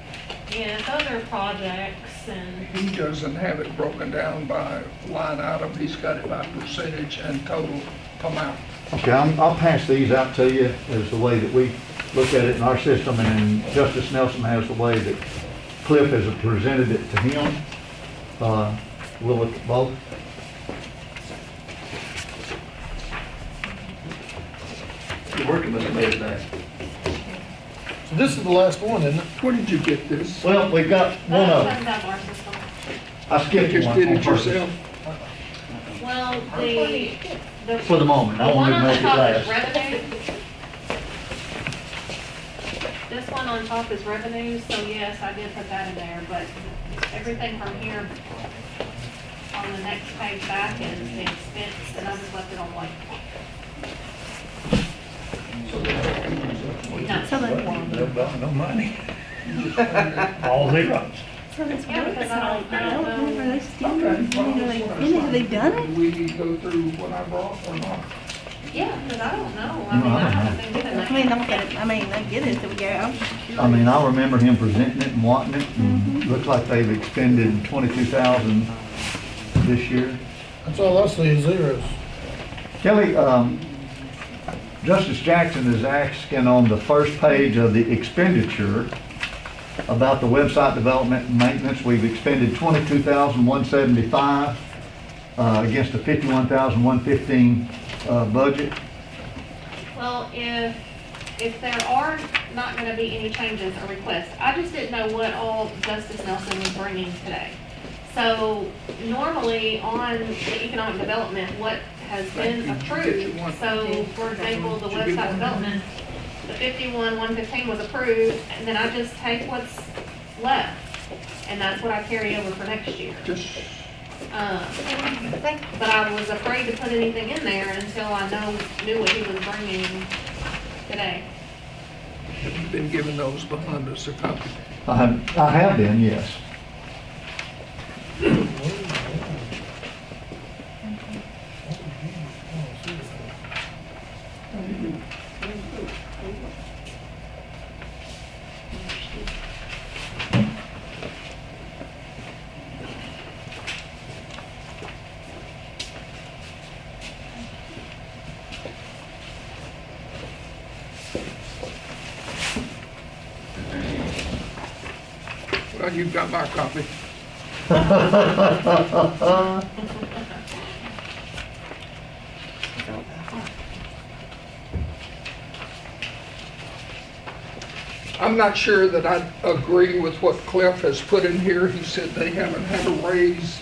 Yeah, it's other projects and, He doesn't have it broken down by line item, he's got it by percentage and total amount. Okay, I'll pass these out to you as the way that we look at it in our system, and then Justice Nelson has the way that Cliff has presented it to him. We'll look at both. You're working with me today. So this is the last one, isn't it? Where did you get this? Well, we've got one of them. that's our system. I You skipped just one did on it purpose. yourself? Well, the For the moment, I one wanted to on the make it top is last. revenue. This one on top is revenue, so yes, I did put that in there, but everything from here on the next page back is the expense, and I just left it on white. No. No money. All zeros. So that's Yeah, weird. because So I don't know. remember they still, have they done it? Do we need to go through what I brought or not? Yeah, because I don't know. No, I I don't haven't been given that. I mean, don't get it, I mean, I get it, so yeah, I'm just curious. I mean, I remember him presenting it and wanting it, and looks like they've expended 22,000 this year. That's all I see is zeros. Kelly, Justice Jackson is asking on the first page of the expenditure about the website development and maintenance. We've expended 22,175 against a 51,115 budget. Well, if there are not gonna be any changes or requests, I just didn't know what all Justice Nelson was bringing today. So normally on the economic development, what has been approved, so for example, the website development, the 51,115 was approved, and then I just take what's left, and that's what I carry over for next year. Just, But I was afraid to put anything in there until I knew what he was bringing today. have you been given those behind us a copy? I have been, yes. Well, you've got my copy. I'm not sure that I agree with what Cliff has put in here. He said they haven't had a raise,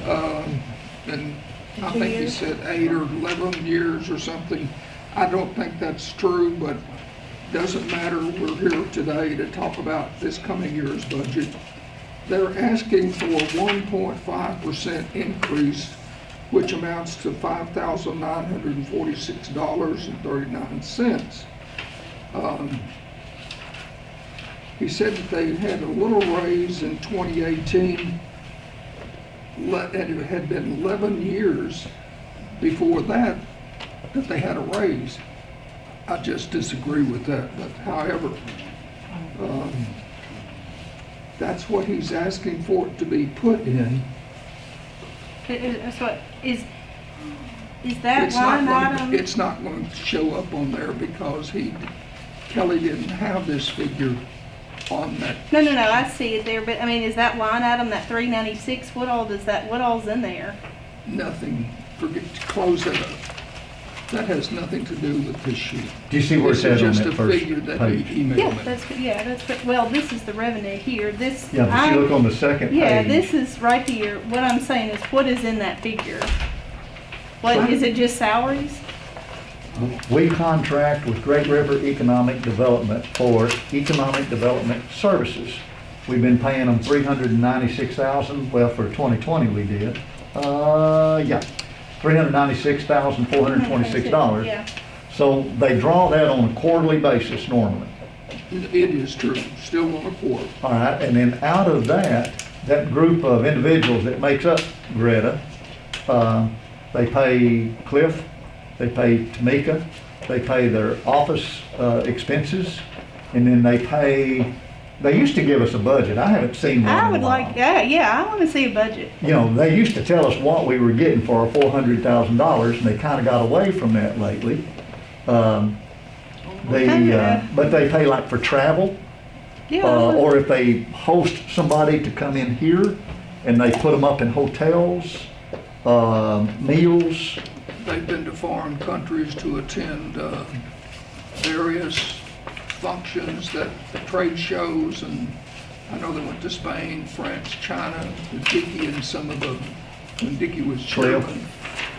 and I think he said 8 or 11 years or something. I don't think that's true, but doesn't matter. We're here today to talk about this coming year's budget. They're asking for a 1.5% increase, which amounts to $5,946.39. He said that they had a little raise in 2018, and it had been 11 years before that they had a raise. I just disagree with that, but however, that's what he's asking for it to be put in. So is that line item? It's not going to show up on there because Kelly didn't have this figure on that. No, I see it there, but I mean, is that line item, that 396, what all's in there? Nothing, forget to close that up. That has nothing to do with this sheet. Do you see where it says on This is that just a first figure that page? he emailed me. That's, well, this is the revenue here, this. Yeah, but you look on the second page. Yeah, this is right here, what I'm saying is, what is in that figure? What, is it just salaries? We contract with Great River Economic Development for economic development services. We've been paying them $396,000, well, for 2020 we did. $396,426. Yeah. So they draw that on a quarterly basis normally. It is true, still on a quarter. All right, and then out of that group of individuals that makes up Greta, they pay Cliff, they pay Tamika, they pay their office expenses, and then they used to give us a budget. I haven't seen one I in a would while. like, I want to see a budget. You know, they used to tell us what we were getting for our $400,000, and they kind of got away from that lately. But they pay like for travel, or if they host somebody to come in here, and they put them up in hotels, meals. They've been to foreign countries to attend various functions, trade shows, and I know they went to Spain, France, China, with Dickey and some of them, when Dickey was chairman.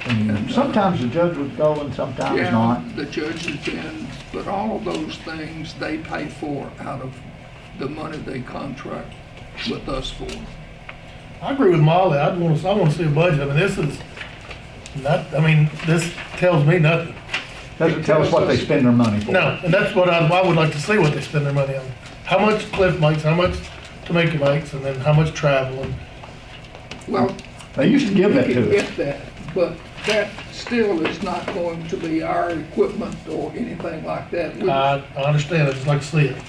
And sometimes the judge would go and sometimes not. Yeah, the judge has been, but all of those things they pay for out of the money they contract with us for. I agree with Molly. I want to see a budget. I mean, this is not, I mean, this tells me nothing. Doesn't tell us what they spend their money for. No, and that's what I would like to see, what they spend their money on. How much Cliff makes, how much Tamika makes, and then how much travel. And Well, They used to give that you can to us. get that, but that still is not going to be our equipment or anything like that. I understand. I just like to see it.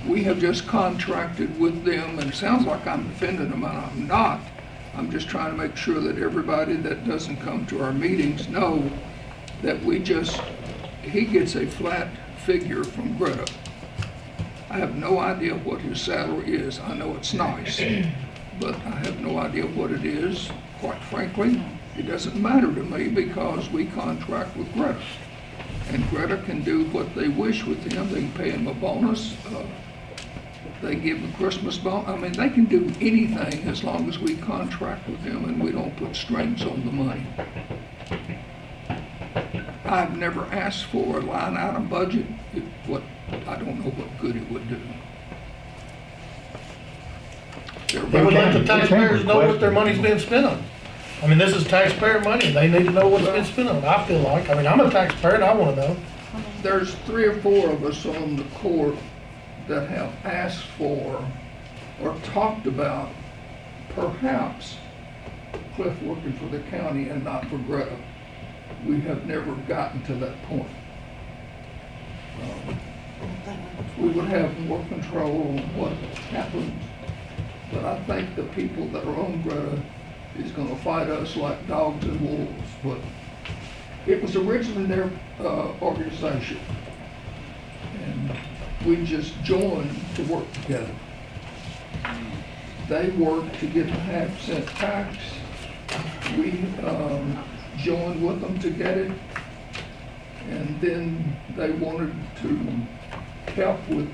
We have just contracted with them, and it sounds like I'm defending them, and I'm not. I'm just trying to make sure that everybody that doesn't come to our meetings know that he gets a flat figure from Greta. I have no idea what his salary is. I know it's nice, but I have no idea what it is. Quite frankly, it doesn't matter to me because we contract with Greta. And Greta can do what they wish with him. They can pay him a bonus. They give a Christmas bonus. I mean, they can do anything as long as we contract with them and we don't put strings on the money. I've never asked for a line item budget. I don't know what good it would do. They would let the taxpayers know what their money's being spent on. I mean, this is taxpayer money. They need to know what it's being spent on. I feel like, I mean, I'm a taxpayer and I want to know. There's 3 or 4 of us on the court that have asked for or talked about perhaps Cliff working for the county and not for Greta. We have never gotten to that point. We would have more control on what happens, but I think the people that are on Greta is going to fight us like dogs and wolves. But it was originally their organization, and we just joined to work together. They worked to get the half-cent tax. We joined with them to get it, and then they wanted to help with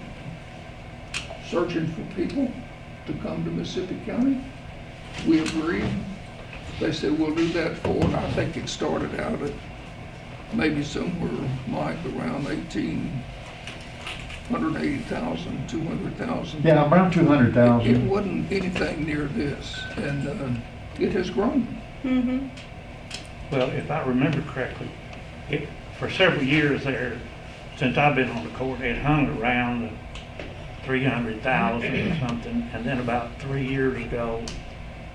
searching for people to come to Mississippi County. We agreed. They said, we'll do that for, and I think it started out at maybe somewhere, Mike, around 180,000, 200,000. Yeah, around 200,000. It wasn't anything near this, and it has grown. Mm-hmm. Well, if I remember correctly, for several years there, since I've been on the court, it hung around 300,000 or something, and then about 3 years ago,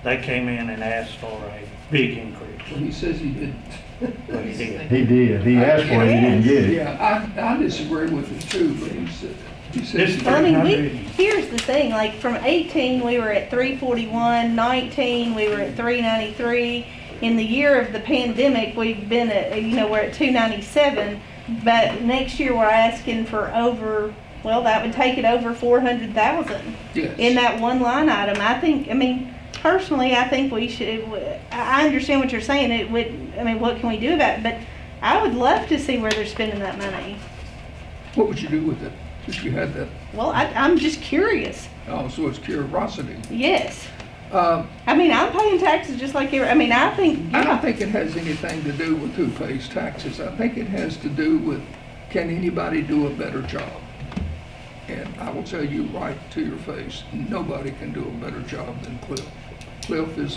they came in and asked for a big increase. Well, he says he didn't. But he did. He did. He asked for it, he didn't get it. Yeah, I disagree with it too, but he says he This Well, I mean, 300. here's the thing, like from 18, we were at 341, 19, we were at 393. In the year of the pandemic, we've been at, we're at 297, but next year we're asking for over, well, that would take it over 400,000 yes. in that one line item. Personally, I think we should, I understand what you're saying, what can we do about it? But I would love to see where they're spending that money. What would you do with it if you had that? Well, I'm just curious. Oh, so it's curiosity. Yes. Um, I'm paying taxes just like I think, I don't yeah. think it has anything to do with who pays taxes. I think it has to do with, can anybody do a better job? And I will tell you right to your face, nobody can do a better job than Cliff. Cliff is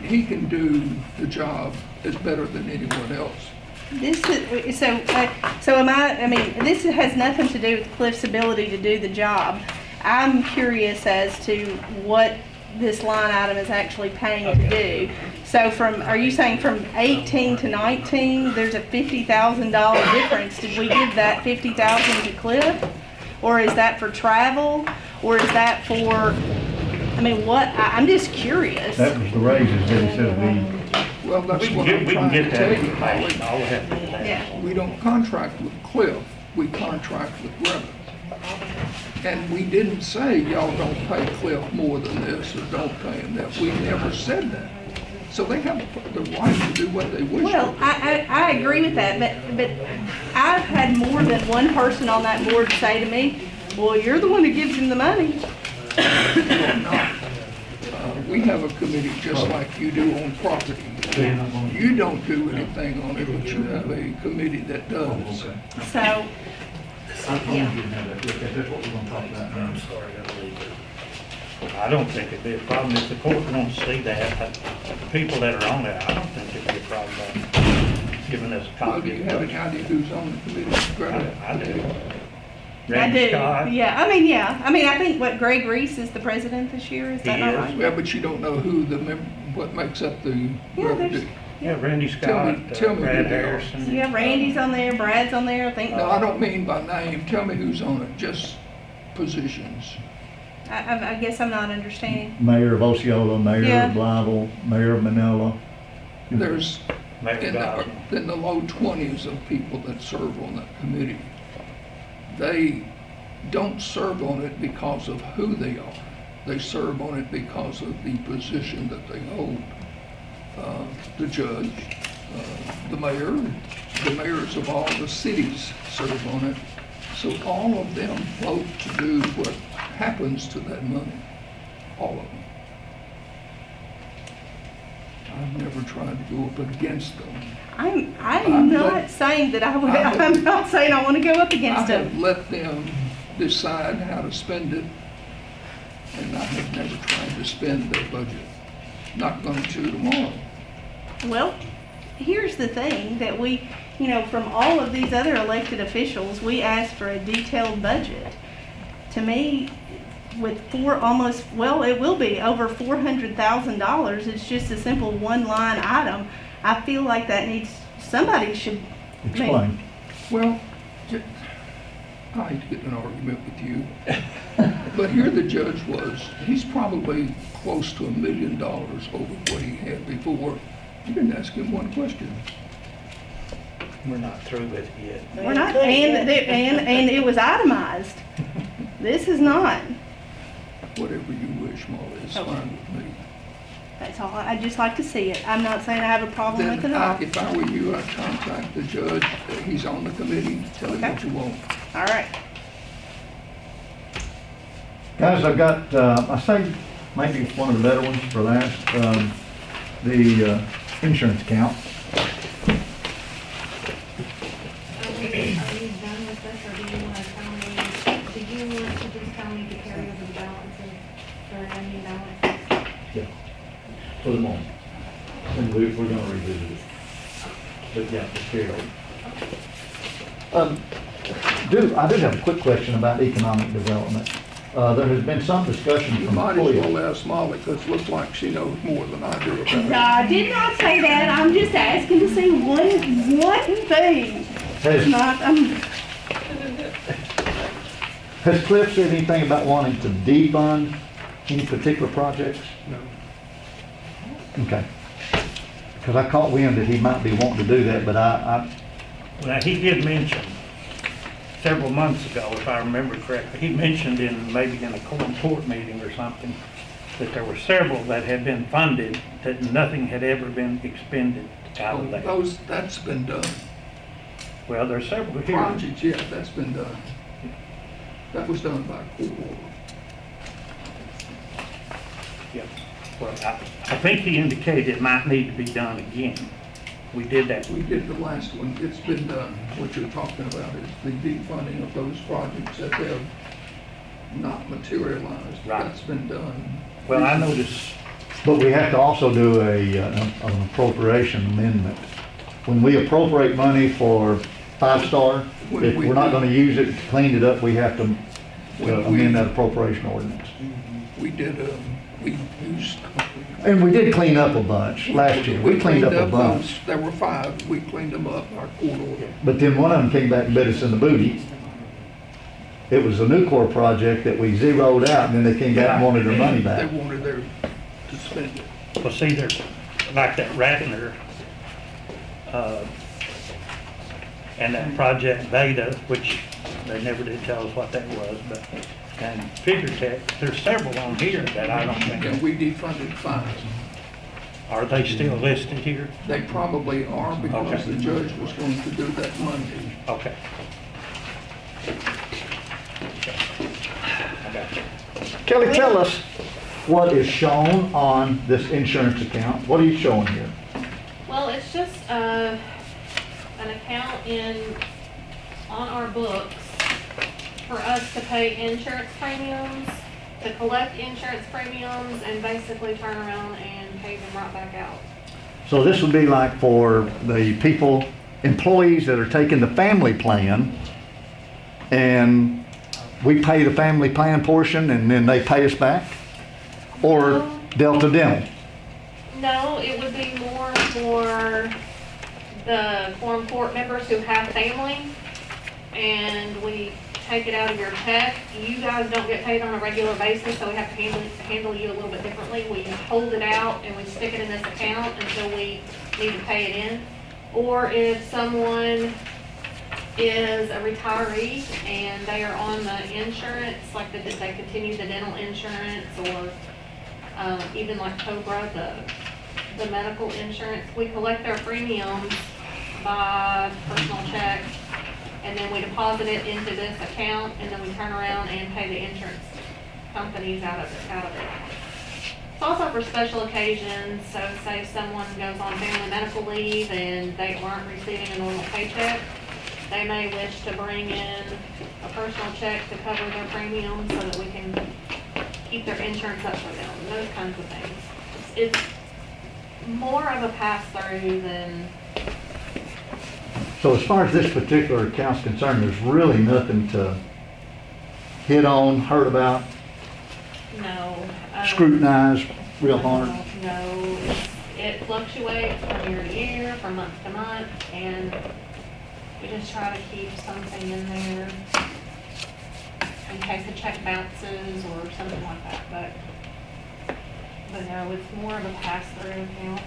he can do the job as better than anyone else. This is, this has nothing to do with Cliff's ability to do the job. I'm curious as to what this line item is actually paying to do. So are you saying from 18 to 19, there's a $50,000 difference? Did we give that $50,000 to Cliff? Or is that for travel? Or is that for, I'm just curious. That was the raises that he said Well, that's We what can I'm get trying to that tell you. information, all we have to do is Yeah. ask. We don't contract with Cliff, we contract with Reverend. And we didn't say, y'all don't pay Cliff more than this, or don't pay him that. We never said that. So they have the right to do what they wish. Well, to do. I agree with that, but I've had more than one person on that board say to me, well, you're the one who gives him the money. We have a committee just like you do on property. You don't do anything on it, but you have a committee that does. So, yeah. I don't think it'd be a problem if the court wants to see that. The people that are on there, I don't think it'd be a problem giving us a Well, do copy. you have any idea who's on the committee? Greta? I do. I Randy do, Scott. yeah. I think Greg Reese is the president this year. Is that He not is. right? Yeah, but you don't know who what makes up the Yeah, there's- Yeah, Randy Tell me Scott, who Brad they are. Harrison. Yeah, Randy's on there, Brad's on there. I think. No, I don't mean by name. Tell me who's on it, just positions. I guess I'm not understanding. Mayor of Osceola, Mayor Yeah. of Blytheville, Mayor of Manila. There's Mayor Gosnell. in the low 20s of people that serve on that committee. They don't serve on it because of who they are. They serve on it because of the position that they hold. The judge, the mayors of all the cities serve on it. So all of them vote to do what happens to that money. All of them. I've never tried to go up against them. I'm not saying that I would. I'm not saying I want to go up I against have him. let them decide how to spend it, and I have never tried to spend their budget. Not going to tomorrow. Well, here's the thing that we, from all of these other elected officials, we asked for a detailed budget. To me, with it will be over $400,000. It's just a simple one-line item. I feel like somebody should. Explain. Well, I hate to get in an argument with you, but here the judge was. He's probably close to $1 million over what he had before. You didn't ask him one question. We're not through with it yet. We're not, and it was itemized. This is not. Whatever you wish, Molly, is Okay. fine with me. That's all. I'd just like to see it. I'm not saying I have a problem with it Then at all. if I were you, I'd contact the judge. He's on the committee. Tell him Okay. what you want. All right. Guys, I've got, I saved maybe one of the better ones for last, the insurance account. Are you done with this, or do you want to just tell me to carry over the balances for ending balances? Yeah, for the moment. And we're gonna revisit it. But yeah, it's carry over. I do have a quick question about economic development. There has been some discussion You from might as well employees. ask Molly, because it looks like she knows more than I do about it. No, I did not say that. I'm just asking to see one thing. Has, Not, has Cliff said anything about wanting to defund any particular projects? No. Okay. Because I caught wind that he might be wanting to do that, but Well, he did mention several months ago, if I remember correctly, he mentioned maybe in a Quorum Court meeting or something, that there were several that had been funded, that nothing had ever been expended out of that. That's been done. Well, there's several here. Projects, yeah, that's been done. That was done by court order. Yeah. Well, I think he indicated it might need to be done again. We did that. We did the last one, it's been done. What you're talking about is the defunding of those projects that have not materialized. Right. That's been done. Well, I noticed, but we have to also do an appropriation amendment. When we appropriate money for 5-star, if we're not gonna use it, clean it up, we have to amend that appropriation ordinance. We did, we used. And we did clean up a bunch last year. We cleaned up a bunch. those. There were 5, we cleaned them up, our court order. But then one of them came back and bit us in the booty. It was a Nucor project that we zeroed out, and then they came back and wanted their money They back. wanted to spend it. well, see, there's like that Ratner, and that Project Beta, which they never did tell us what that was, but, and Figure Tech, there's several on here that I don't And think, we defunded 5. are they still listed here? They probably are because Okay. the judge was going to do that Monday. Okay. I got you. Kelly, tell us what is shown on this insurance account. What are you showing here? Well, it's just, an account on our books for us to pay insurance premiums, to collect insurance premiums, and basically turn around and pay them right back out. So this would be like for the people, employees that are taking the family plan, and we pay the family plan portion and then they pay us back? Or Delta Dental? No, it would be more for the Quorum Court members who have family, and we take it out of your check. You guys don't get paid on a regular basis, so we have to handle you a little bit differently. We hold it out and we stick it in this account until we need to pay it in. Or if someone is a retiree and they are on the insurance, like they continue the dental insurance, or even like Cobra, the medical insurance, we collect their premiums by personal check, and then we deposit it into this account, and then we turn around and pay the insurance companies out of it. It's also for special occasions, so say someone goes on family medical leave and they aren't receiving a normal paycheck, they may wish to bring in a personal check to cover their premium so that we can keep their insurance up for them, those kinds of things. It's more of a pass-through than, So as far as this particular account's concerned, there's really nothing to hit on, hurt about, no. scrutinize real hard? No, it fluctuates from year to year, from month to month, and we just try to keep something in there in case the check bounces or something like that, but no, it's more of a pass-through account.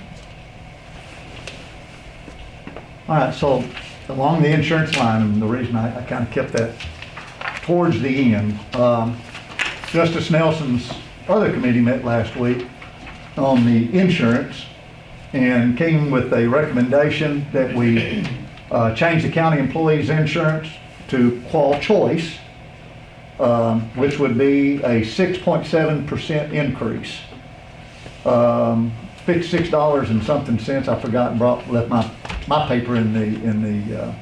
All right, so along the insurance line, and the reason I kind of kept that towards the end, Justice Nelson's other committee met last week on the insurance and came with a recommendation that we change the county employees' insurance to Qual Choice, which would be a 6.7% increase. $56 and something cents. I forgot and left my paper in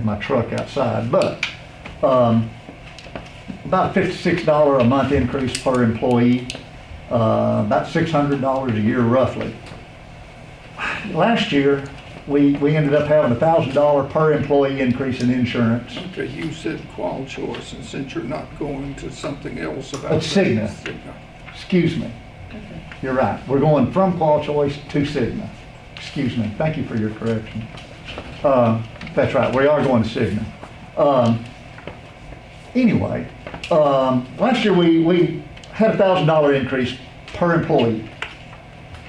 my truck outside, but about a $56 a month increase per employee, about $600 a year roughly. Last year we ended up having $1,000 per employee increase in insurance. Okay, you said qual choice, and since you're not going to something else about. It's Cigna. Excuse me. You're right. We're going from Qual Choice to Cigna. Excuse me. Thank you for your correction. That's right. We are going to Cigna. Anyway, last year we had a $1,000 increase per employee.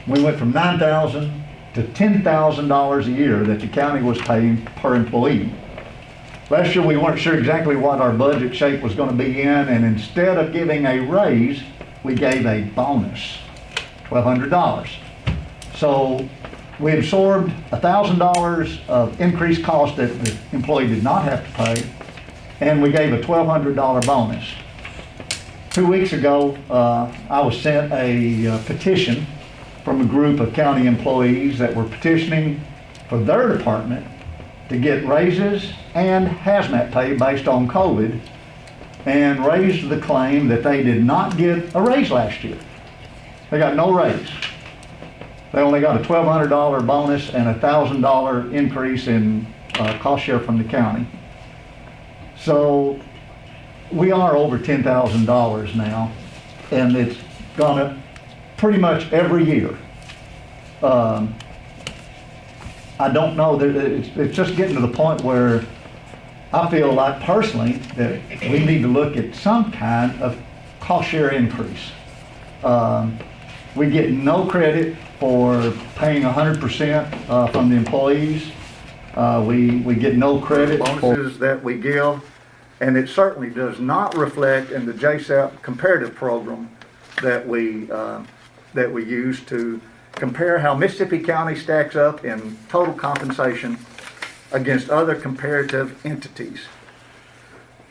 We went from $9,000 to $10,000 a year that the county was paying per employee. Last year we weren't sure exactly what our budget shape was going to be in, and instead of giving a raise, we gave a bonus, $1,200. So we absorbed $1,000 of increased cost that the employee did not have to pay, and we gave a $1,200 bonus. 2 weeks ago, I was sent a petition from a group of county employees that were petitioning for their department to get raises and hazmat pay based on COVID, and raised the claim that they did not get a raise last year. They got no raise. They only got a $1,200 bonus and a $1,000 increase in cost share from the county. So we are over $10,000 now, and it's gone up pretty much every year. I don't know, it's just getting to the point where I feel like personally that we need to look at some kind of cost share increase. We get no credit for paying 100% from the employees. We get no credit for bonuses that we give, and it certainly does not reflect in the JSAP comparative program that we use to compare how Mississippi County stacks up in total compensation against other comparative entities.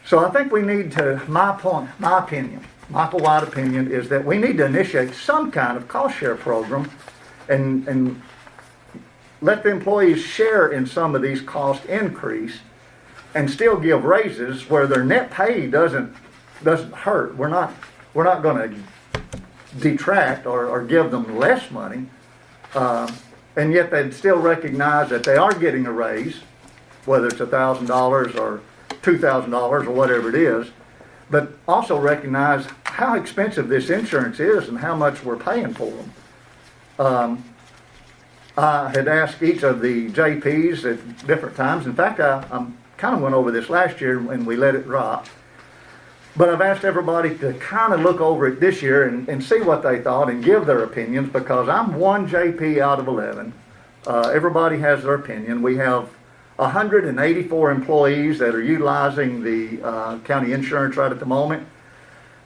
So I think we need to, my opinion, Michael-wide opinion, is that we need to initiate some kind of cost share program and let the employees share in some of these cost increase and still give raises where their net pay doesn't hurt. We're not going to detract or give them less money, and yet they'd still recognize that they are getting a raise, whether it's $1,000 or $2,000 or whatever it is, but also recognize how expensive this insurance is and how much we're paying for them. I had asked each of the JPs at different times. In fact, I kind of went over this last year and we let it drop. But I've asked everybody to kind of look over it this year and see what they thought and give their opinions, because I'm one JP out of 11. Everybody has their opinion. We have 184 employees that are utilizing the county insurance right at the moment.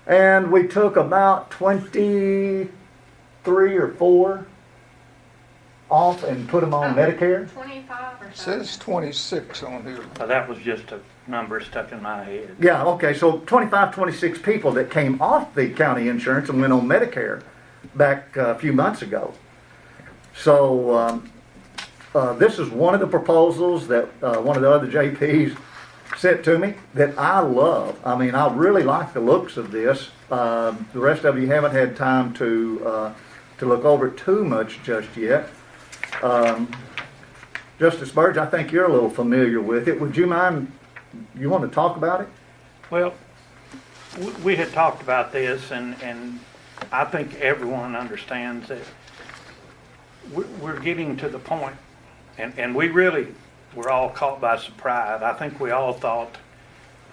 And we took about 23 or 4 off and put them on Medicare. 25 or It so. says 26 on here. That was just a number stuck in my head. Yeah, okay, so 25, 26 people that came off the county insurance and went on Medicare back a few months ago. So this is one of the proposals that one of the other JPs sent to me that I love. I mean, I really like the looks of this. The rest of you haven't had time to look over it too much just yet. Justice Burge, I think you're a little familiar with it. Would you mind, you want to talk about it? Well, we had talked about this, and I think everyone understands that we're getting to the point, and we really were all caught by surprise. I think we all thought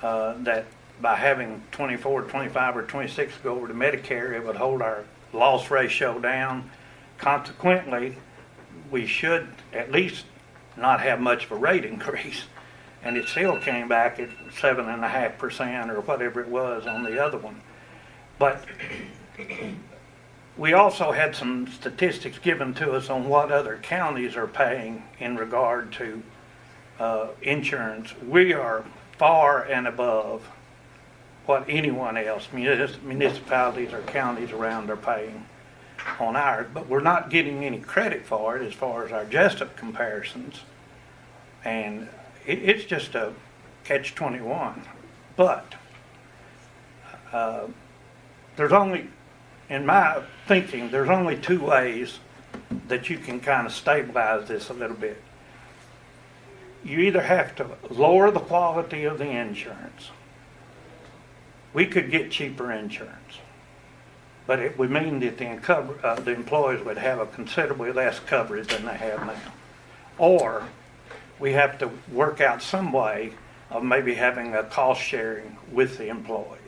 that by having 24, 25, or 26 go over to Medicare, it would hold our loss ratio down. Consequently, we should at least not have much of a rate increase. And it still came back at 7.5% or whatever it was on the other one. But we also had some statistics given to us on what other counties are paying in regard to insurance. We are far and above what anyone else, municipalities or counties around, are paying on ours, but we're not getting any credit for it as far as our JSTIP comparisons. And it's just a catch-21. But there's only, in my thinking, there's only 2 ways that you can kind of stabilize this a little bit. you either have to lower the quality of the insurance. We could get cheaper insurance, but it would mean that the employees would have a considerably less coverage than they have now. Or we have to work out some way of maybe having a cost sharing with the employees.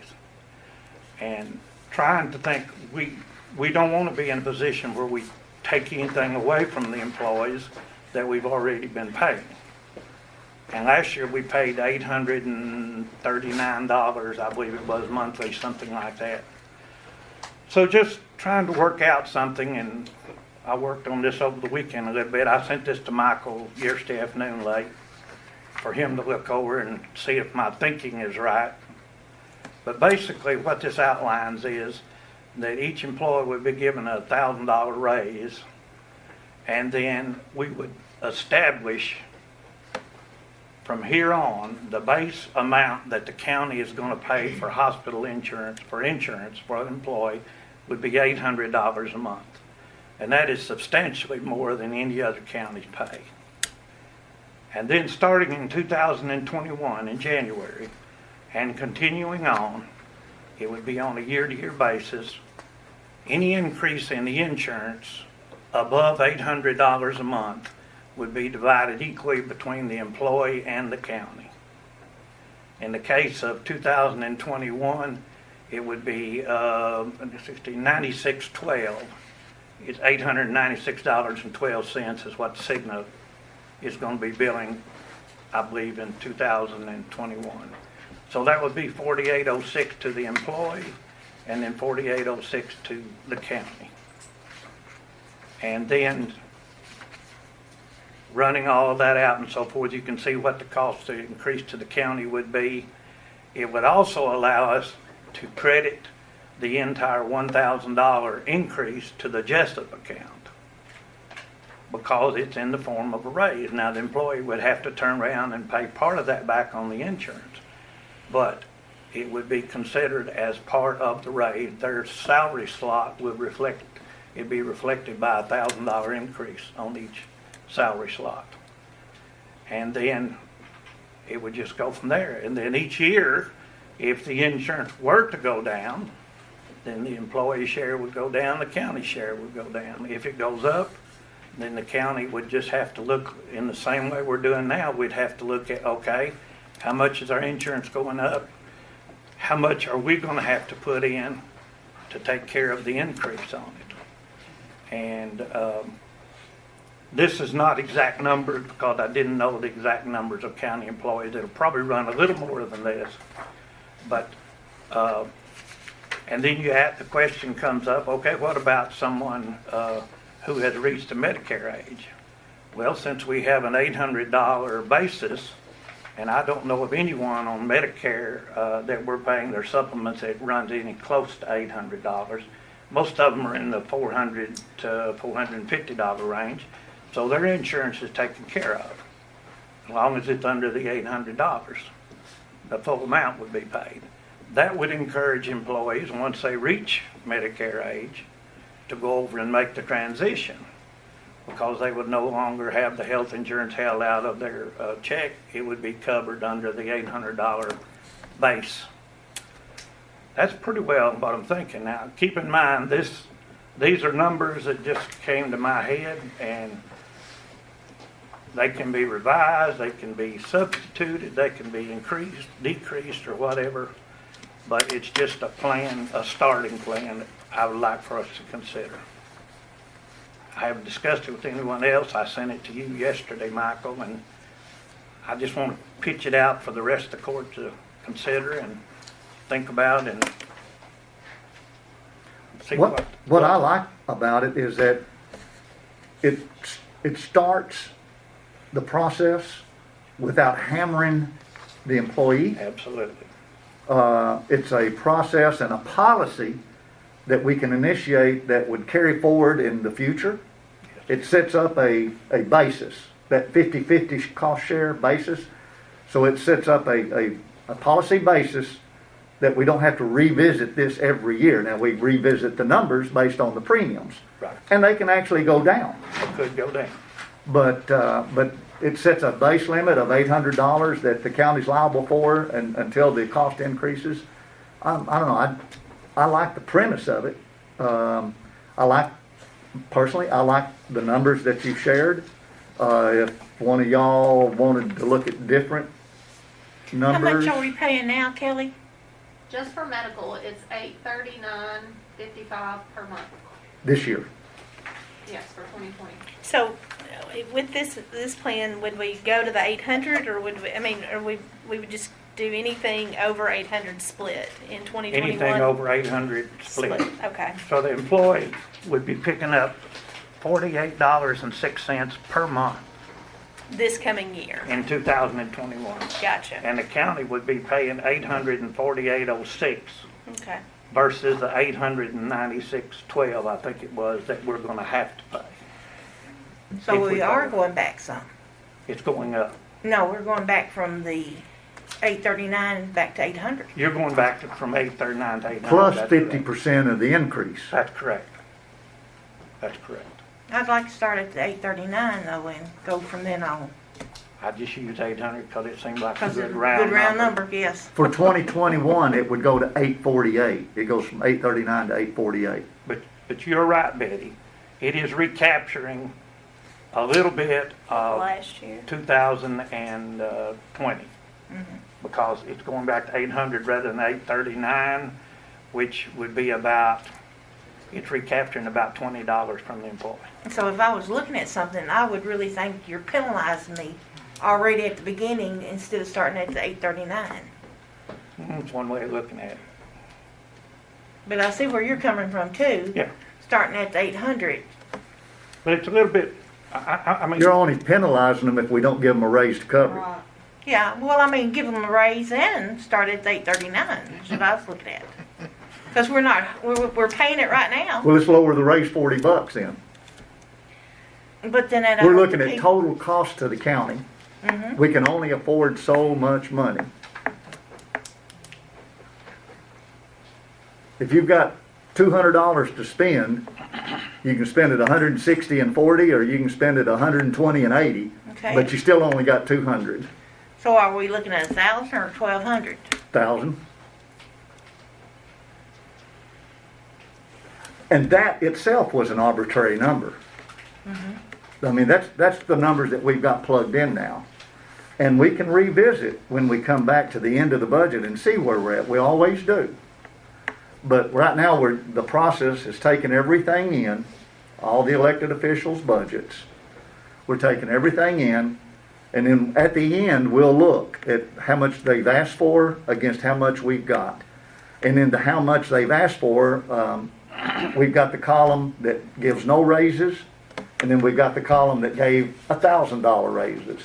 And trying to think, we don't want to be in a position where we take anything away from the employees that we've already been paying. And last year we paid $839, I believe it was monthly, something like that. So just trying to work out something, and I worked on this over the weekend a little bit. I sent this to Michael yesterday afternoon late for him to look over and see if my thinking is right. But basically what this outlines is that each employee would be given a $1,000 raise, and then we would establish from here on the base amount that the county is going to pay for hospital insurance, for an employee, would be $800 a month. And that is substantially more than any other counties pay. And then starting in 2021 in January and continuing on, it would be on a year-to-year basis. Any increase in the insurance above $800 a month would be divided equally between the employee and the county. In the case of 2021, it would be $96.12. It's $896.12 is what Cigna is going to be billing, I believe, in 2021. So that would be $48.06 to the employee and then $48.06 to the county. And then running all of that out and so forth, you can see what the cost to increase to the county would be. It would also allow us to credit the entire $1,000 increase to the Jessup account because it's in the form of a raise. Now the employee would have to turn around and pay part of that back on the insurance, but it would be considered as part of the raise. Their salary slot would reflect, it'd be reflected by a $1,000 increase on each salary slot. And then it would just go from there. And then each year, if the insurance were to go down, then the employee share would go down, the county share would go down. If it goes up, then the county would just have to look in the same way we're doing now. We'd have to look at, okay, how much is our insurance going up? How much are we going to have to put in to take care of the increase on it? And this is not exact numbers because I didn't know the exact numbers of county employees. It'll probably run a little more than this. But, and then the question comes up, okay, what about someone who has reached the Medicare age? Well, since we have an $800 basis, and I don't know of anyone on Medicare that we're paying their supplements that runs any close to $800. Most of them are in the $400 to $450 range. So their insurance is taken care of, as long as it's under the $800. The full amount would be paid. That would encourage employees, once they reach Medicare age, to go over and make the transition, because they would no longer have the health insurance held out of their check. It would be covered under the $800 base. That's pretty well what I'm thinking. Now, keep in mind, these are numbers that just came to my head, and they can be revised, they can be substituted, they can be increased, decreased, or whatever. But it's just a plan, a starting plan that I would like for us to consider. I haven't discussed it with anyone else. I sent it to you yesterday, Michael, and I just want to pitch it out for the rest of the court to consider and think about and see What I like about it is that it starts the process without hammering the employee. Absolutely. It's a process and a policy that we can initiate that would carry forward in the future. It sets up a basis, that 50-50 cost share basis. So it sets up a policy basis that we don't have to revisit this every year. Now, we revisit the numbers based on the premiums. Right. And they can actually go down. It could go down. But it sets a base limit of $800 that the county's liable for and, until the cost increases. I don't know, I like the premise of it. Personally, I like the numbers that you've shared. If one of y'all wanted to look at different How numbers. much are we paying now, Kelly? Just for medical, it's $839.55 per month. This year. Yes, for 2020. So with this plan, would we go to the 800 or would we, I mean, or we would just do anything over 800 split in 2021? Anything over 800 split. Okay. So the employee would be picking up $48.06 per month This coming year. in 2021. Gotcha. And the county would be paying $848.06 Okay. versus the $896.12, I think it was, that we're gonna have to pay. So If we we are go. going back some. It's going up. No, we're going back from the 839 back to 800. You're going back from 839 to 800. Plus that's correct. 50% of the increase. That's correct. That's correct. I'd like to start at the 839 though and go from then on. I just used 800 because it seemed like a Because it's good a round good round number, yes. For 2021, it would go to 848. It goes from 839 to 848. But you're right, Betty. It is recapturing a little bit of Last year. 2020 because it's going back to 800 rather than 839, which would be about, it's recapturing about $20 from the employee. So if I was looking at something, I would really think you're penalizing me already at the beginning instead of starting at the 839. That's one way of looking at it. But I see where you're coming from too. Yeah. Starting at the 800. But it's a little bit, I mean, You're only penalizing them if we don't give them a raise to cover it. Yeah, well, I mean, give them a raise and start at the 839 is what I was looking at. Because we're paying it right now. Well, let's lower the raise $40 then. But then at We're looking at total cost to the county. Mhm. We can only afford so much money. If you've got $200 to spend, you can spend it 160 and 40, or you can spend it 120 and 80, Okay. but you still only got 200,000. So are we looking at 1,000 or 1,200? And that itself was an arbitrary number. I mean, that's the numbers that we've got plugged in now. And we can revisit when we come back to the end of the budget and see where we're at. We always do. But right now, the process is taking everything in, all the elected officials' budgets. We're taking everything in, and then at the end, we'll look at how much they've asked for against how much we've got. And then the how much they've asked for, we've got the column that gives no raises, and then we've got the column that gave $1,000 raises.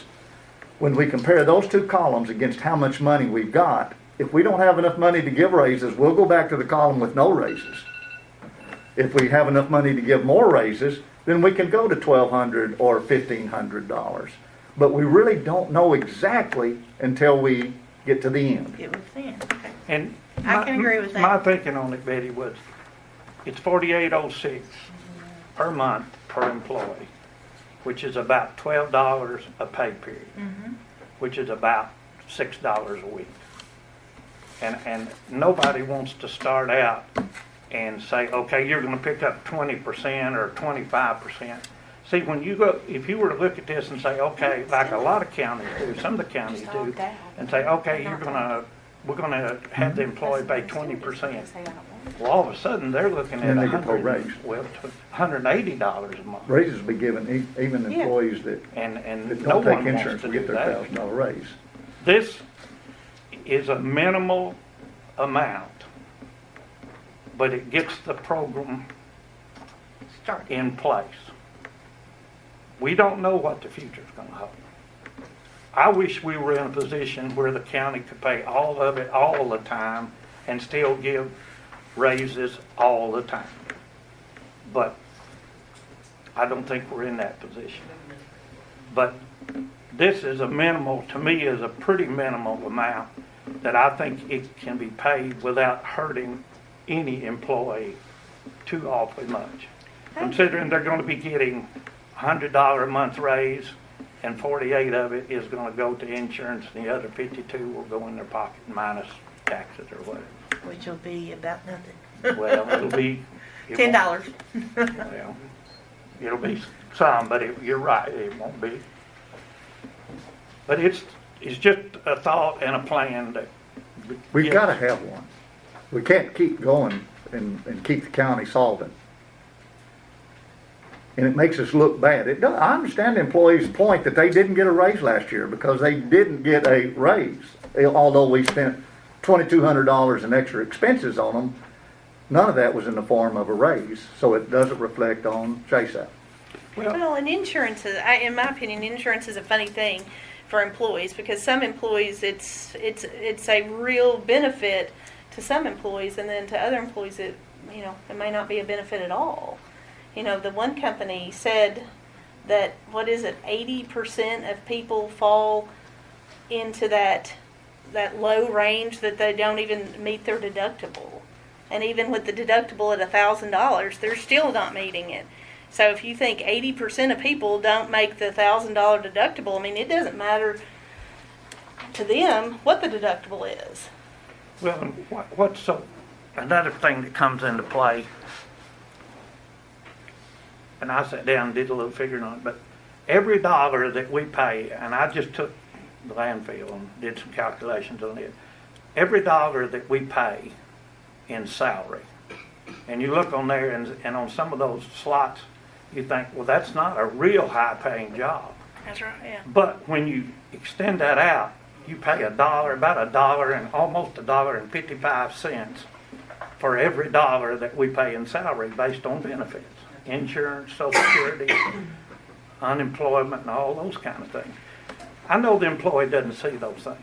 When we compare those two columns against how much money we've got, if we don't have enough money to give raises, we'll go back to the column with no raises. If we have enough money to give more raises, then we can go to $1,200 or $1,500. But we really don't know exactly until we get to the end. It was then. Okay. and I can agree with that. My thinking on it, Betty, was it's $48.06 per month per employee, which is about $12 a pay period, which is about $6 a week. And nobody wants to start out and say, okay, you're gonna pick up 20% or 25%. See, when you go, if you were to look at this and say, okay, like a lot of counties do, some of the counties do, and say, okay, we're gonna have the employee pay 20%. Well, all of a sudden, they're looking at And they get no raise. $180 a month. Raises be given even employees that And no don't take one wants insurance to will do get their that. $1,000 raise. This is a minimal amount, but it gets the program Start. in place. We don't know what the future's gonna hold. I wish we were in a position where the county could pay all of it all the time and still give raises all the time. But I don't think we're in that position. But this is a minimal, to me, is a pretty minimal amount that I think it can be paid without hurting any employee too awfully much. Considering they're gonna be getting $100 a month raise and 48 of it is gonna go to insurance, and the other 52 will go in their pocket minus taxes or whatever. Which will be about nothing. Well, it'll be. it won't- $10. Well, it'll be some, but you're right, it won't be. But it's just a thought and a plan that. We've yes. gotta have one. We can't keep going and keep the county solvent. And it makes us look bad. It does, I understand the employees' point that they didn't get a raise last year because they didn't get a raise. Although we spent $2,200 in extra expenses on them, none of that was in the form of a raise, so it doesn't reflect on JSAP. Well, and insurance is, in my opinion, insurance is a funny thing for employees because some employees, it's a real benefit to some employees, and then to other employees, it may not be a benefit at all. The one company said that 80% of people fall into that low range that they don't even meet their deductible, and even with the deductible at $1,000, they're still not meeting it. So if you think 80% of people don't make the $1,000 deductible, I mean, it doesn't matter to them what the deductible is. Well, and what's so, another thing that comes into play, and I sat down and did a little figuring on it, but every dollar that we pay, and I just took the landfill and did some calculations on it, every dollar that we pay in salary, and you look on there and on some of those slots, you think, well, that's not a real high-paying job. That's right, yeah. But when you extend that out, you pay about $1 and almost $1.55 for every dollar that we pay in salary based on benefits, insurance, Social Security, unemployment, and all those kind of things. I know the employee doesn't see those things,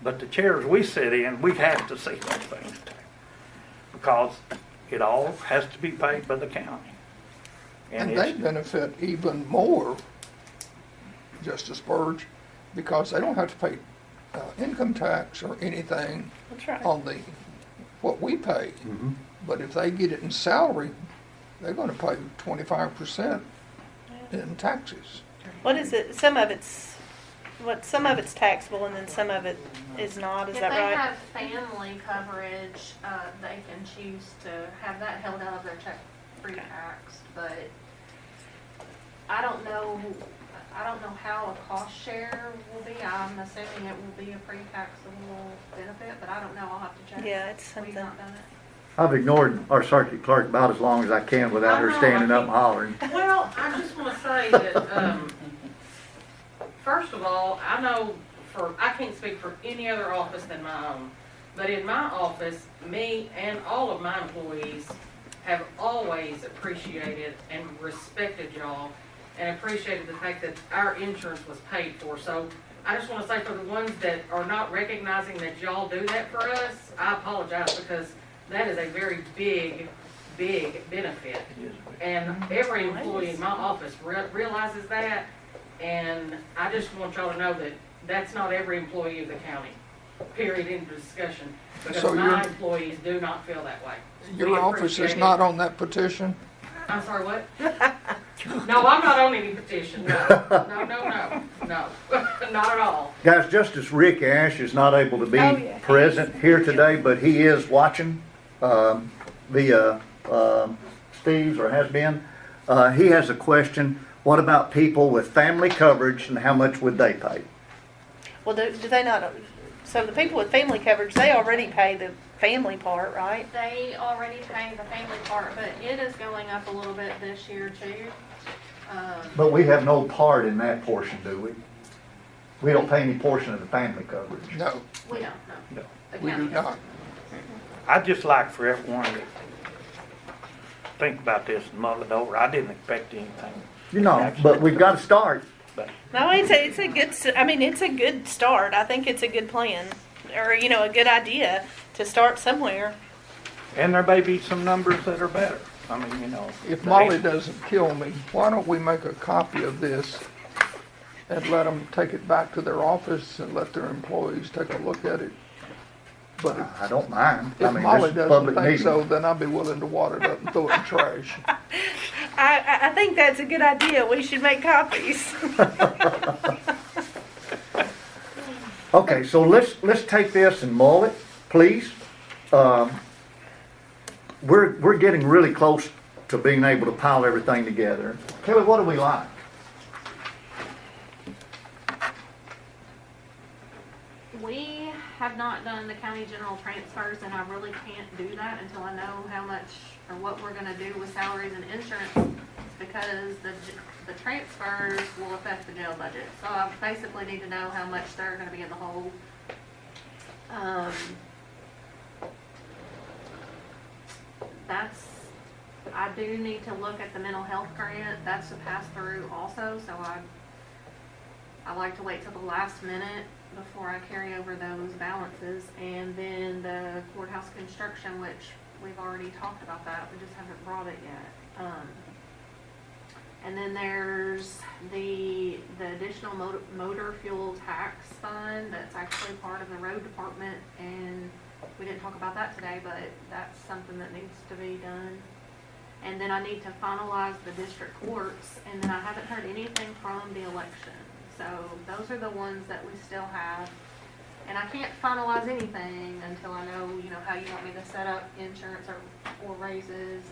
but the chairs we sit in, we have to see those things too, because it all has to be paid by the county. And it's- they benefit even more, Justice Burge, because they don't have to pay income tax or anything That's right. on what we pay. But if they get it in salary, they're gonna pay 25% in taxes. What is it? Some of it's taxable, and then some of it is not. Is If that they right? have family coverage, they can choose to have that held out of their check pre-tax, but I don't know how a cost share will be. I'm assuming it will be a pre-taxable benefit, but I don't know. I'll have to check. Yeah, it's We've something. not done it. I've ignored our circuit clerk about as long as I can without her standing up and hollering. Well, I just want to say that, first of all, I know I can't speak for any other office than my own, but in my office, me and all of my employees have always appreciated and respected y'all and appreciated the fact that our insurance was paid for. So I just want to say for the ones that are not recognizing that y'all do that for us, I apologize, because that is a very big benefit. And every employee in my office realizes that, and I just want y'all to know that that's not every employee of the county, period, end of discussion. Because So my employees do not feel that way. Your We office is appreciate not it. on that petition? I'm sorry, what? No, I'm not on any petition, no, not at all. Guys, Justice Rick Ash is not able to be Oh, yeah. present here today, but he is watching via Steve's, or has been. He has a question. What about people with family coverage, and how much would they pay? Well, do they not? So the people with family coverage, they already pay the family part, right? They already pay the family part, but it is going up a little bit this year too. But we have no part in that portion, do we? We don't pay any portion of the family coverage. No, We don't, no. No. The we do county does. not. I'd just like for everyone to think about this and mull it over. I didn't expect anything. You know, but we've got to start. But No, it's a good. I mean, it's a good start. I think it's a good plan, or a good idea to start somewhere. and there may be some numbers that are better. I mean, If Molly doesn't kill me, why don't we make a copy of this and let them take it back to their office and let their employees take a look at it? But I don't mind. I if mean, Molly this is doesn't public think meeting. so, then I'll be willing to water it up and throw it in trash. I think that's a good idea. We should make copies. Okay, so let's take this and mull it, please. We're getting really close to being able to pile everything together. Kelly, what do we like? We have not done the county general transfers, and I really can't do that until I know how much or what we're gonna do with salaries and insurance, because the transfers will affect the jail budget. So I basically need to know how much they're gonna be in the hole. I do need to look at the mental health grant. That's a pass through also, so I like to wait till the last minute before I carry over those balances. And then the courthouse construction, which we've already talked about that, we just haven't brought it yet. And then there's the additional motor fuel tax fund that's actually part of the road department, and we didn't talk about that today, but that's something that needs to be done. And then I need to finalize the district courts, and then I haven't heard anything from the election. So those are the ones that we still have. And I can't finalize anything until I know, how you want me to set up insurance or raises.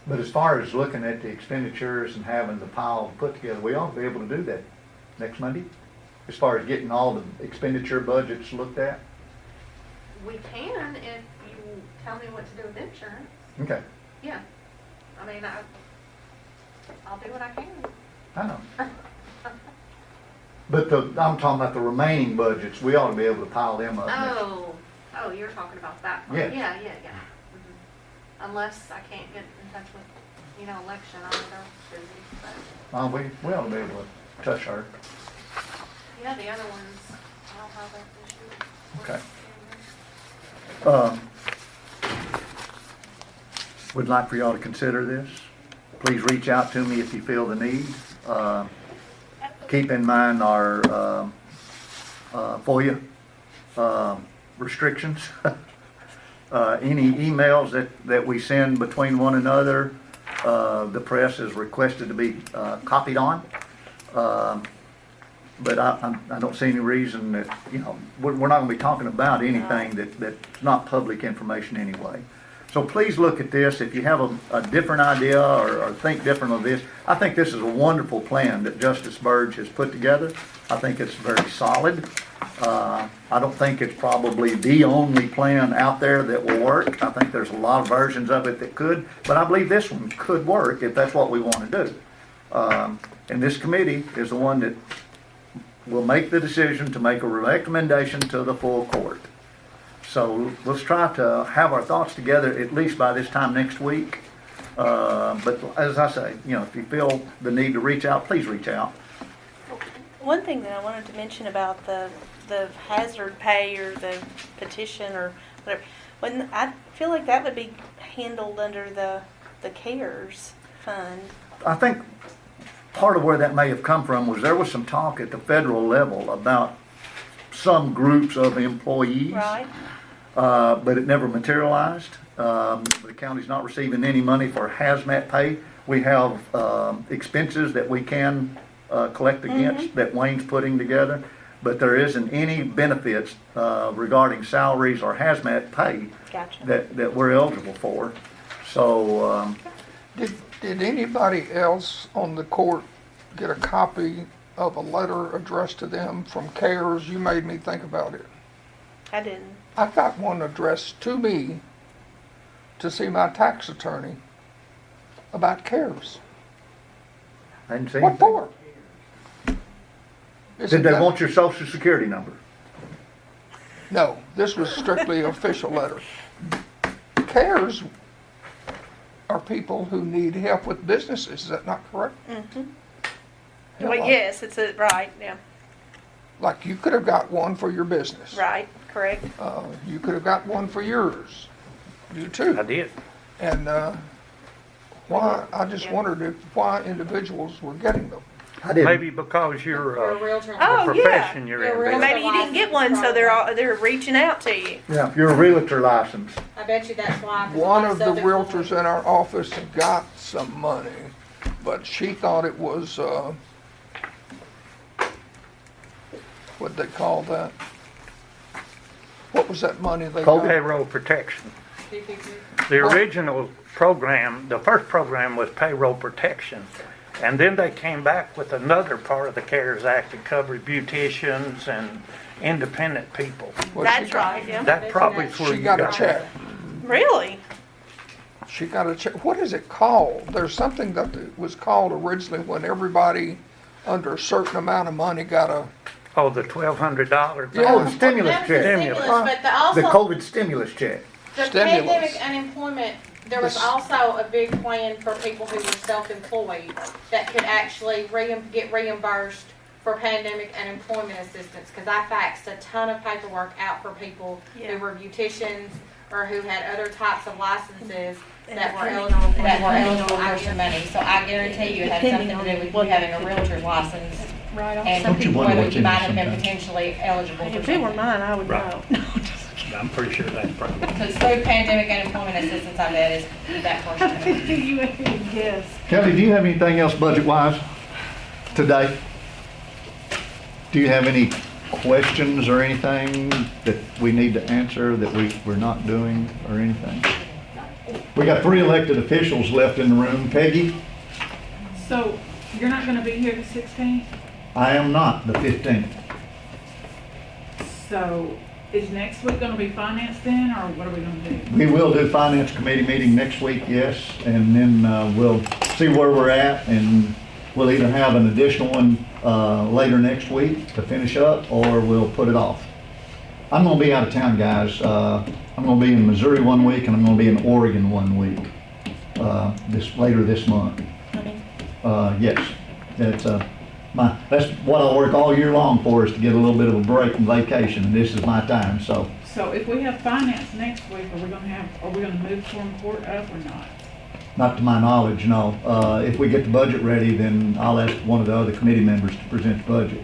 But as far as looking at the expenditures and having the pile put together, we ought to be able to do that next Monday? As far as getting all the expenditure budgets looked at? We can if you tell me what to do with insurance. Okay, Yeah. I mean, I'll do what I can. I know. But I'm talking about the remaining budgets, we ought to be able to pile them up. Oh, you're talking about that part. Yes. Yeah. Mhm. Unless I can't get in touch with, election, I'm busy, but, We ought to be able to touch her. yeah, the other ones, I don't have that issue. Okay. Would like for y'all to consider this. Please reach out to me if you feel the need. Keep in mind our FOIA restrictions. Any emails that we send between one another, the press is requested to be copied on. But I don't see any reason that, we're not going to be talking about anything that's not public information anyway. So please look at this. If you have a different idea or think different of this, I think this is a wonderful plan that Justice Burge has put together. I think it's very solid. I don't think it's probably the only plan out there that will work. I think there's a lot of versions of it that could, but I believe this one could work if that's what we want to do. And this committee is the one that will make the decision to make a recommendation to the full court. So let's try to have our thoughts together at least by this time next week. But as I say, if you feel the need to reach out, please reach out. One thing that I wanted to mention about the hazard pay or the petition or whatever, I feel like that would be handled under the CARES fund. I think part of where that may have come from was there was some talk at the federal level about some groups of employees. Right. But it never materialized. The county's not receiving any money for hazmat pay. We have expenses that we can collect against that Wayne's putting together, but there isn't any benefits regarding salaries or hazmat pay Gotcha. that we're eligible for. So Did anybody else on the court get a copy of a letter addressed to them from CARES? You made me think about it. I didn't. I got one addressed to me to see my tax attorney about CARES. I didn't see What anything. for? Did they want your social security number? No, this was strictly an official letter. CARES are people who need help with businesses, is that not correct? Mm-hmm. Hell, Well, yes, it's right, yeah, Like you could have got one for your business. right, correct. You could have got one for yours. You too. I did. And I just wondered why individuals were getting them. I didn't. Maybe because You're you're a realtor. Oh, the profession you're You're a in. real- Maybe you didn't get one, so they're reaching out to you. Yeah, if you're a realtor license. I bet you that's why. 'cause One a lot of the self-employed- realtors in our office got some money but she thought it was, what'd they call that? What was that money they got? Payroll protection. The original program, the first program was payroll protection. And then they came back with another part of the CARES Act that covered beauticians and independent people. Well, That's right, yeah. That probably is where She you got a got check. that. Really? She got a check. What is it called? There's something that it was called originally when everybody under a certain amount of money got a, Oh, the $1,200 thing. Oh, the stimulus That's the check, stimulus, but the also, COVID stimulus check. the stimulus. pandemic unemployment, there was This- also a big plan for people who were self-employed that could actually get reimbursed for pandemic unemployment assistance, because I faxed a ton of paperwork out for people Yeah. who were beauticians or who had other types of licenses And that were depending eligible on- for that were eligible for some money. So I guarantee you it had something to do with you having a realtor's license Right on. and Don't you wonder whether what's you in might it have been sometimes? potentially eligible for If it were something. mine, I would Right. know. I'm pretty sure that's probably. Because through pandemic unemployment assistance, I bet is that portion. You would guess. Kelly, do you have anything else budget-wise today? Do you have any questions or anything that we need to answer that we're not doing or anything? We got 3 elected officials left in the room. Peggy? So you're not gonna be here the 16th? I am not, the 15th. So is next week gonna be finance then, or what are we gonna do? We will do finance committee meeting next week, yes, and then we'll see where we're at, and we'll either have an additional one later next week to finish up, or we'll put it off. I'm gonna be out of town, guys. I'm gonna be in Missouri one week, and I'm gonna be in Oregon one week, later this month. Yes, that's what I work all year long for, is to get a little bit of a break and vacation, and this is my time, so. So if we have finance next week, are we gonna move Quorum Court up or not? Not to my knowledge, no. If we get the budget ready, then I'll ask one of the other committee members to present the budget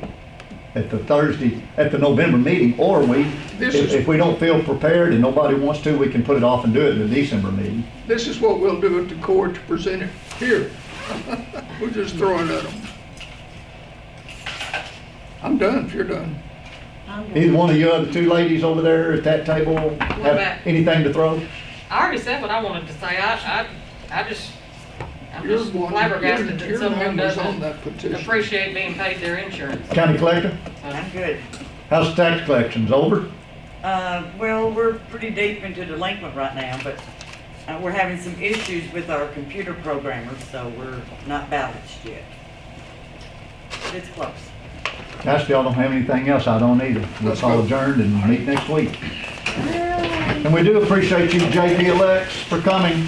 at the November meeting, or if we don't feel prepared and nobody wants to, we can put it off and do it in the December meeting. this is what we'll do at the court to present it here. We'll just throw it at them. I'm done if you're done. Either one of you other 2 ladies over there at that table have about- anything to throw? I already said what I wanted to say. I'm just You're one- flabbergasted that your someone name was on doesn't that petition. appreciate being paid their insurance. County collector, I'm good. how's the tax collections? Over? Well, we're pretty deep into delinquent right now, but we're having some issues with our computer programmers, so we're not balanced yet. But it's close. Guys, if y'all don't have anything else, I don't either. We'll call adjourned and meet next week. And we do appreciate you, JP elects, for coming.